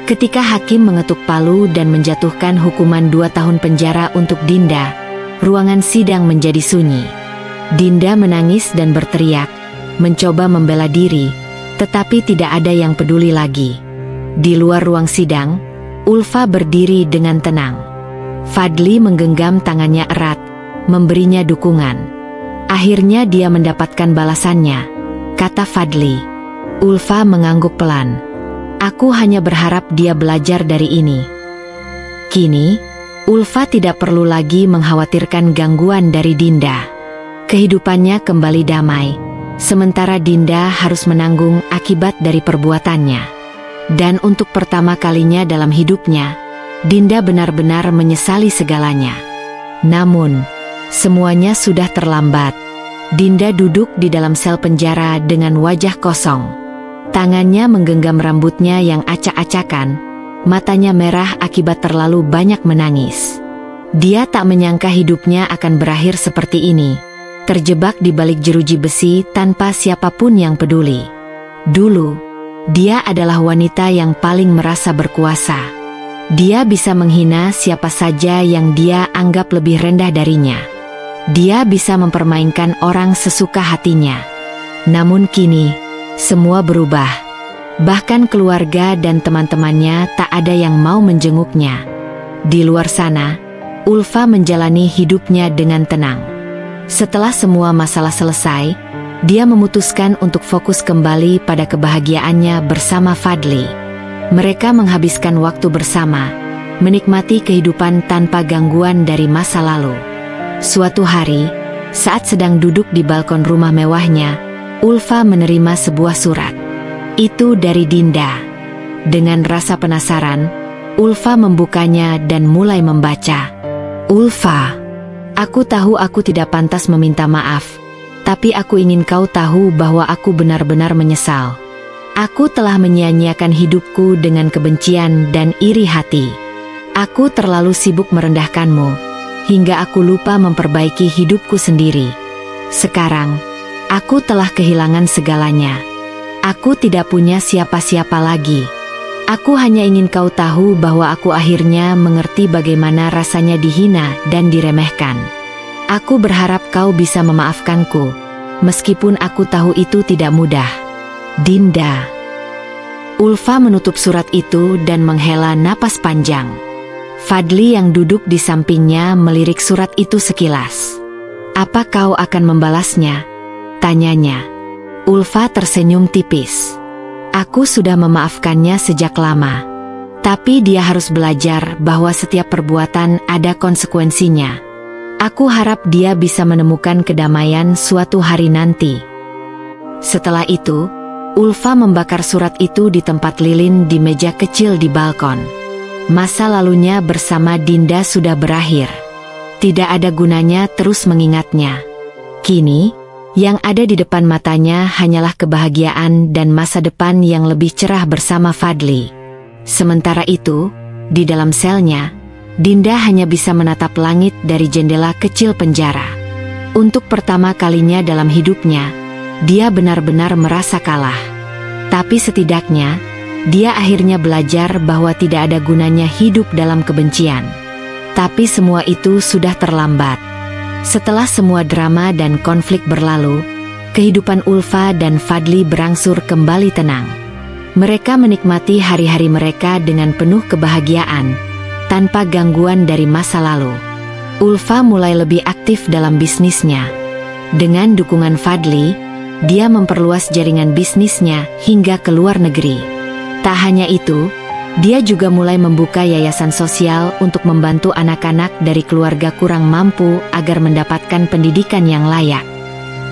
S1: Ketika hakim mengetuk palu dan menjatuhkan hukuman 2 tahun penjara untuk Dinda, ruangan sidang menjadi sunyi. Dinda menangis dan berteriak, mencoba membela diri, tetapi tidak ada yang peduli lagi. Di luar ruang sidang, Ulfa berdiri dengan tenang. Fadli menggenggam tangannya erat, memberinya dukungan. Akhirnya dia mendapatkan balasannya, kata Fadli. Ulfa mengangguk pelan. Aku hanya berharap dia belajar dari ini. Kini, Ulfa tidak perlu lagi mengkhawatirkan gangguan dari Dinda. Kehidupannya kembali damai, sementara Dinda harus menanggung akibat dari perbuatannya. Dan untuk pertama kalinya dalam hidupnya, Dinda benar-benar menyesali segalanya. Namun, semuanya sudah terlambat. Dinda duduk di dalam sel penjara dengan wajah kosong. Tangannya menggenggam rambutnya yang acak-acakan, matanya merah akibat terlalu banyak menangis. Dia tak menyangka hidupnya akan berakhir seperti ini, terjebak di balik jeruji besi tanpa siapapun yang peduli. Dulu, dia adalah wanita yang paling merasa berkuasa. Dia bisa menghina siapa saja yang dia anggap lebih rendah darinya. Dia bisa mempermainkan orang sesuka hatinya. Namun kini, semua berubah. Bahkan keluarga dan teman-temannya tak ada yang mau menjenguknya. Di luar sana, Ulfa menjalani hidupnya dengan tenang. Setelah semua masalah selesai, dia memutuskan untuk fokus kembali pada kebahagiaannya bersama Fadli. Mereka menghabiskan waktu bersama, menikmati kehidupan tanpa gangguan dari masa lalu. Suatu hari, saat sedang duduk di balkon rumah mewahnya, Ulfa menerima sebuah surat. Itu dari Dinda. Dengan rasa penasaran, Ulfa membukanya dan mulai membaca. Ulfa, aku tahu aku tidak pantas meminta maaf. Tapi aku ingin kau tahu bahwa aku benar-benar menyesal. Aku telah menyia-nyiakan hidupku dengan kebencian dan iri hati. Aku terlalu sibuk merendahkanmu, hingga aku lupa memperbaiki hidupku sendiri. Sekarang, aku telah kehilangan segalanya. Aku tidak punya siapa-siapa lagi. Aku hanya ingin kau tahu bahwa aku akhirnya mengerti bagaimana rasanya dihina dan diremehkan. Aku berharap kau bisa memaafkanku, meskipun aku tahu itu tidak mudah. Dinda. Ulfa menutup surat itu dan menghela napas panjang. Fadli yang duduk di sampingnya melirik surat itu sekilas. Apa kau akan membalasnya? Tanyanya. Ulfa tersenyum tipis. Aku sudah memaafkannya sejak lama. Tapi dia harus belajar bahwa setiap perbuatan ada konsekuensinya. Aku harap dia bisa menemukan kedamaian suatu hari nanti. Setelah itu, Ulfa membakar surat itu di tempat lilin di meja kecil di balkon. Masa lalunya bersama Dinda sudah berakhir. Tidak ada gunanya terus mengingatnya. Kini, yang ada di depan matanya hanyalah kebahagiaan dan masa depan yang lebih cerah bersama Fadli. Sementara itu, di dalam selnya, Dinda hanya bisa menatap langit dari jendela kecil penjara. Untuk pertama kalinya dalam hidupnya, dia benar-benar merasa kalah. Tapi setidaknya, dia akhirnya belajar bahwa tidak ada gunanya hidup dalam kebencian. Tapi semua itu sudah terlambat. Setelah semua drama dan konflik berlalu, kehidupan Ulfa dan Fadli berangsur kembali tenang. Mereka menikmati hari-hari mereka dengan penuh kebahagiaan, tanpa gangguan dari masa lalu. Ulfa mulai lebih aktif dalam bisnisnya. Dengan dukungan Fadli, dia memperluas jaringan bisnisnya hingga ke luar negeri. Tak hanya itu, dia juga mulai membuka yayasan sosial untuk membantu anak-anak dari keluarga kurang mampu agar mendapatkan pendidikan yang layak.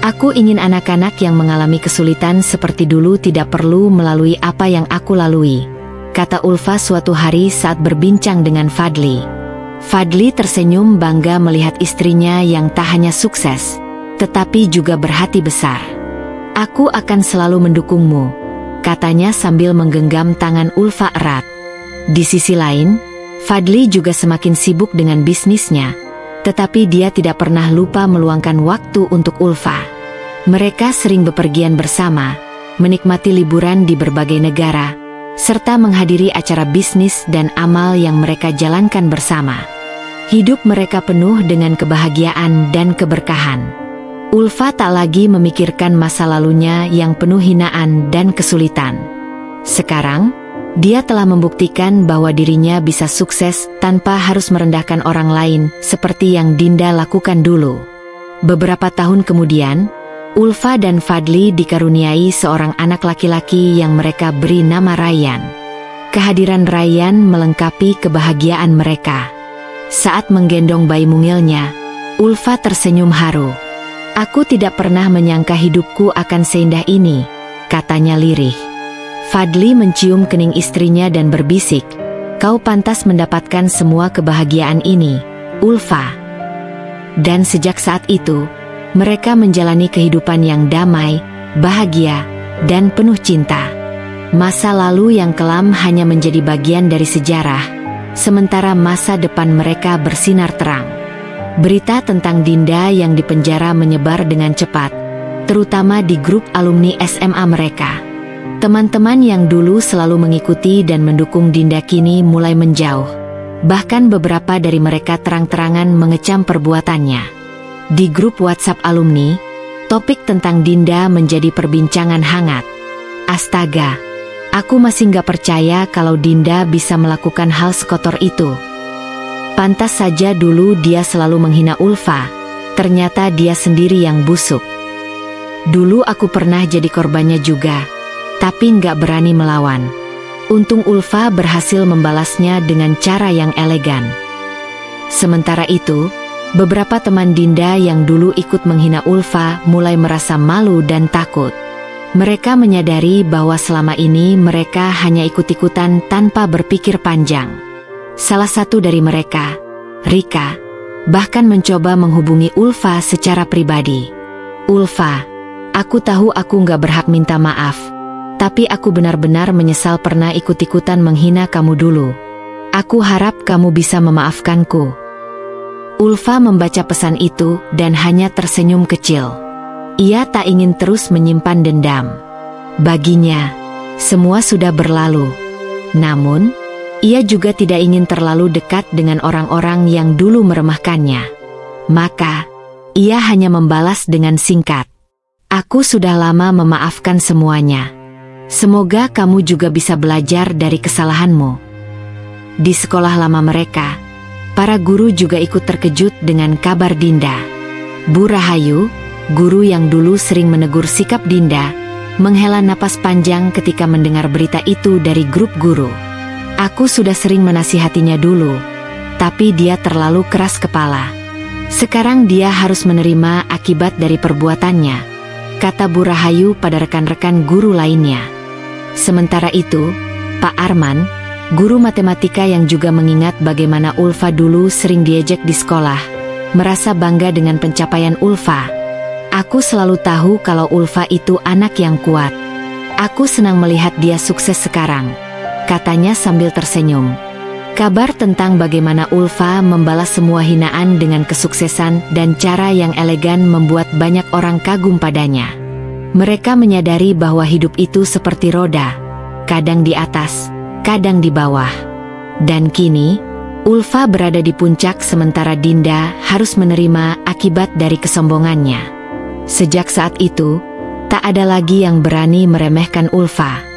S1: Aku ingin anak-anak yang mengalami kesulitan seperti dulu tidak perlu melalui apa yang aku lalui, kata Ulfa suatu hari saat berbincang dengan Fadli. Fadli tersenyum bangga melihat istrinya yang tak hanya sukses, tetapi juga berhati besar. Aku akan selalu mendukungmu, katanya sambil menggenggam tangan Ulfa erat. Di sisi lain, Fadli juga semakin sibuk dengan bisnisnya, tetapi dia tidak pernah lupa meluangkan waktu untuk Ulfa. Mereka sering bepergian bersama, menikmati liburan di berbagai negara, serta menghadiri acara bisnis dan amal yang mereka jalankan bersama. Hidup mereka penuh dengan kebahagiaan dan keberkahan. Ulfa tak lagi memikirkan masa lalunya yang penuh hinaan dan kesulitan. Sekarang, dia telah membuktikan bahwa dirinya bisa sukses tanpa harus merendahkan orang lain seperti yang Dinda lakukan dulu. Beberapa tahun kemudian, Ulfa dan Fadli dikaruniai seorang anak laki-laki yang mereka beri nama Rayyan. Kehadiran Rayyan melengkapi kebahagiaan mereka. Saat menggendong bayi mungilnya, Ulfa tersenyum haru. Aku tidak pernah menyangka hidupku akan seindah ini, katanya lirih. Fadli mencium kening istrinya dan berbisik, kau pantas mendapatkan semua kebahagiaan ini, Ulfa. Dan sejak saat itu, mereka menjalani kehidupan yang damai, bahagia, dan penuh cinta. Masa lalu yang kelam hanya menjadi bagian dari sejarah, sementara masa depan mereka bersinar terang. Berita tentang Dinda yang dipenjara menyebar dengan cepat, terutama di grup alumni SMA mereka. Teman-teman yang dulu selalu mengikuti dan mendukung Dinda kini mulai menjauh. Bahkan beberapa dari mereka terang-terangan mengecam perbuatannya. Di grup WhatsApp alumni, topik tentang Dinda menjadi perbincangan hangat. Astaga, aku masih nggak percaya kalau Dinda bisa melakukan hal sekotor itu. Pantas saja dulu dia selalu menghina Ulfa, ternyata dia sendiri yang busuk. Dulu aku pernah jadi korbannya juga, tapi nggak berani melawan. Untung Ulfa berhasil membalasnya dengan cara yang elegan. Sementara itu, beberapa teman Dinda yang dulu ikut menghina Ulfa mulai merasa malu dan takut. Mereka menyadari bahwa selama ini mereka hanya ikut-ikutan tanpa berpikir panjang. Salah satu dari mereka, Rika, bahkan mencoba menghubungi Ulfa secara pribadi. Ulfa, aku tahu aku nggak berhak minta maaf. Tapi aku benar-benar menyesal pernah ikut-ikutan menghina kamu dulu. Aku harap kamu bisa memaafkanku. Ulfa membaca pesan itu dan hanya tersenyum kecil. Ia tak ingin terus menyimpan dendam. Baginya, semua sudah berlalu. Namun, ia juga tidak ingin terlalu dekat dengan orang-orang yang dulu meremehkannya. Maka, ia hanya membalas dengan singkat. Aku sudah lama memaafkan semuanya. Semoga kamu juga bisa belajar dari kesalahanmu. Di sekolah lama mereka, para guru juga ikut terkejut dengan kabar Dinda. Bu Rahayu, guru yang dulu sering menegur sikap Dinda, menghela napas panjang ketika mendengar berita itu dari grup guru. Aku sudah sering menasihatinya dulu, tapi dia terlalu keras kepala. Sekarang dia harus menerima akibat dari perbuatannya, kata Bu Rahayu pada rekan-rekan guru lainnya. Sementara itu, Pak Arman, guru matematika yang juga mengingat bagaimana Ulfa dulu sering diejek di sekolah, merasa bangga dengan pencapaian Ulfa. Aku selalu tahu kalau Ulfa itu anak yang kuat. Aku senang melihat dia sukses sekarang, katanya sambil tersenyum. Kabar tentang bagaimana Ulfa membalas semua hinaan dengan kesuksesan dan cara yang elegan membuat banyak orang kagum padanya. Mereka menyadari bahwa hidup itu seperti roda, kadang di atas, kadang di bawah. Dan kini, Ulfa berada di puncak sementara Dinda harus menerima akibat dari kesombongannya. Sejak saat itu, tak ada lagi yang berani meremehkan Ulfa.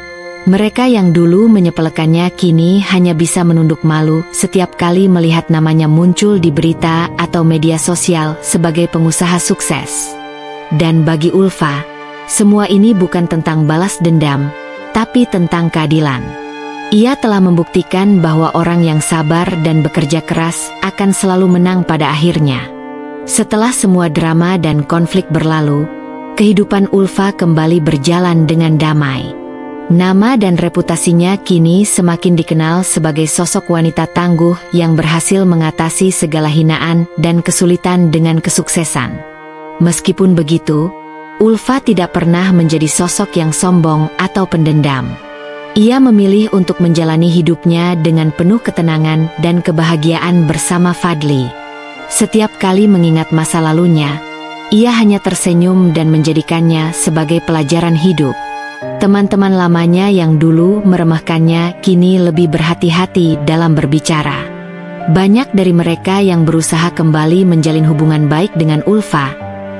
S1: Mereka yang dulu menyepelekannya kini hanya bisa menunduk malu setiap kali melihat namanya muncul di berita atau media sosial sebagai pengusaha sukses. Dan bagi Ulfa, semua ini bukan tentang balas dendam, tapi tentang keadilan. Ia telah membuktikan bahwa orang yang sabar dan bekerja keras akan selalu menang pada akhirnya. Setelah semua drama dan konflik berlalu, kehidupan Ulfa kembali berjalan dengan damai. Nama dan reputasinya kini semakin dikenal sebagai sosok wanita tangguh yang berhasil mengatasi segala hinaan dan kesulitan dengan kesuksesan. Meskipun begitu, Ulfa tidak pernah menjadi sosok yang sombong atau pendendam. Ia memilih untuk menjalani hidupnya dengan penuh ketenangan dan kebahagiaan bersama Fadli. Setiap kali mengingat masa lalunya, ia hanya tersenyum dan menjadikannya sebagai pelajaran hidup. Teman-teman lamanya yang dulu meremehkannya kini lebih berhati-hati dalam berbicara. Banyak dari mereka yang berusaha kembali menjalin hubungan baik dengan Ulfa,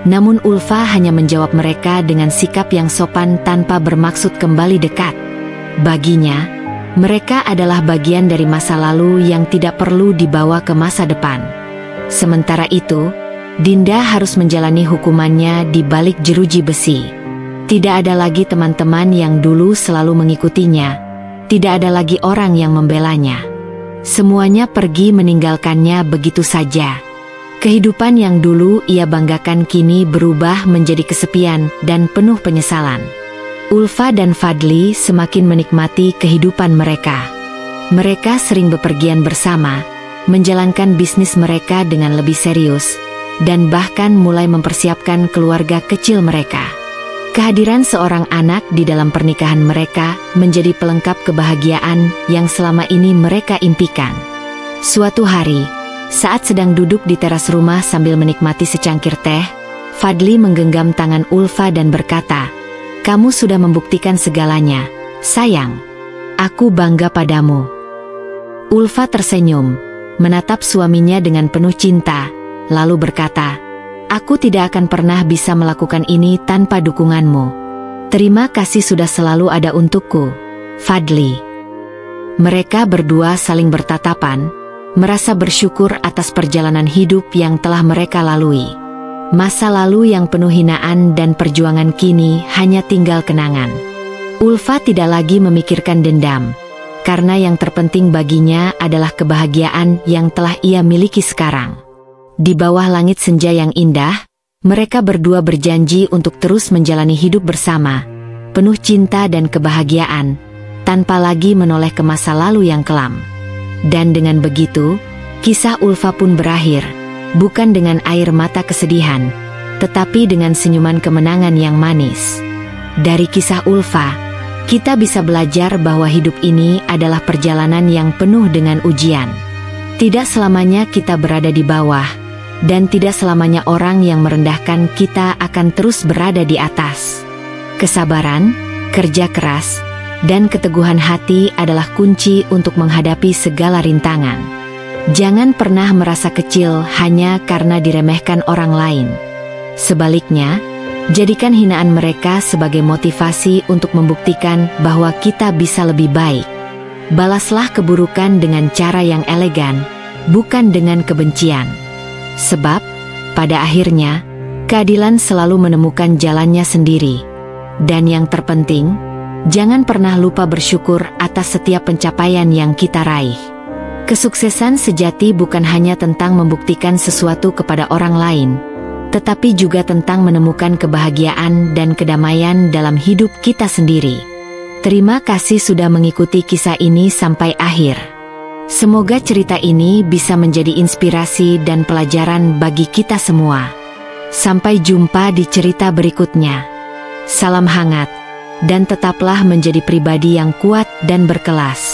S1: namun Ulfa hanya menjawab mereka dengan sikap yang sopan tanpa bermaksud kembali dekat. Baginya, mereka adalah bagian dari masa lalu yang tidak perlu dibawa ke masa depan. Sementara itu, Dinda harus menjalani hukumannya di balik jeruji besi. Tidak ada lagi teman-teman yang dulu selalu mengikutinya. Tidak ada lagi orang yang membelanya. Semuanya pergi meninggalkannya begitu saja. Kehidupan yang dulu ia banggakan kini berubah menjadi kesepian dan penuh penyesalan. Ulfa dan Fadli semakin menikmati kehidupan mereka. Mereka sering bepergian bersama, menjalankan bisnis mereka dengan lebih serius, dan bahkan mulai mempersiapkan keluarga kecil mereka. Kehadiran seorang anak di dalam pernikahan mereka menjadi pelengkap kebahagiaan yang selama ini mereka impikan. Suatu hari, saat sedang duduk di teras rumah sambil menikmati secangkir teh, Fadli menggenggam tangan Ulfa dan berkata, "Kamu sudah membuktikan segalanya, sayang. Aku bangga padamu." Ulfa tersenyum, menatap suaminya dengan penuh cinta, lalu berkata, "Aku tidak akan pernah bisa melakukan ini tanpa dukunganmu. Terima kasih sudah selalu ada untukku, Fadli." Mereka berdua saling bertatapan, merasa bersyukur atas perjalanan hidup yang telah mereka lalui. Masa lalu yang penuh hinaan dan perjuangan kini hanya tinggal kenangan. Ulfa tidak lagi memikirkan dendam, karena yang terpenting baginya adalah kebahagiaan yang telah ia miliki sekarang. Di bawah langit senja yang indah, mereka berdua berjanji untuk terus menjalani hidup bersama, penuh cinta dan kebahagiaan, tanpa lagi menoleh ke masa lalu yang kelam. Dan dengan begitu, kisah Ulfa pun berakhir, bukan dengan air mata kesedihan, tetapi dengan senyuman kemenangan yang manis. Dari kisah Ulfa, kita bisa belajar bahwa hidup ini adalah perjalanan yang penuh dengan ujian. Tidak selamanya kita berada di bawah, dan tidak selamanya orang yang merendahkan kita akan terus berada di atas. Kesabaran, kerja keras, dan keteguhan hati adalah kunci untuk menghadapi segala rintangan. Jangan pernah merasa kecil hanya karena diremehkan orang lain. Sebaliknya, jadikan hinaan mereka sebagai motivasi untuk membuktikan bahwa kita bisa lebih baik. Balaslah keburukan dengan cara yang elegan, bukan dengan kebencian. Sebab, pada akhirnya, keadilan selalu menemukan jalannya sendiri. Dan yang terpenting, jangan pernah lupa bersyukur atas setiap pencapaian yang kita raih. Kesuksesan sejati bukan hanya tentang membuktikan sesuatu kepada orang lain, tetapi juga tentang menemukan kebahagiaan dan kedamaian dalam hidup kita sendiri. Terima kasih sudah mengikuti kisah ini sampai akhir. Semoga cerita ini bisa menjadi inspirasi dan pelajaran bagi kita semua. Sampai jumpa di cerita berikutnya. Salam hangat, dan tetaplah menjadi pribadi yang kuat dan berkelas.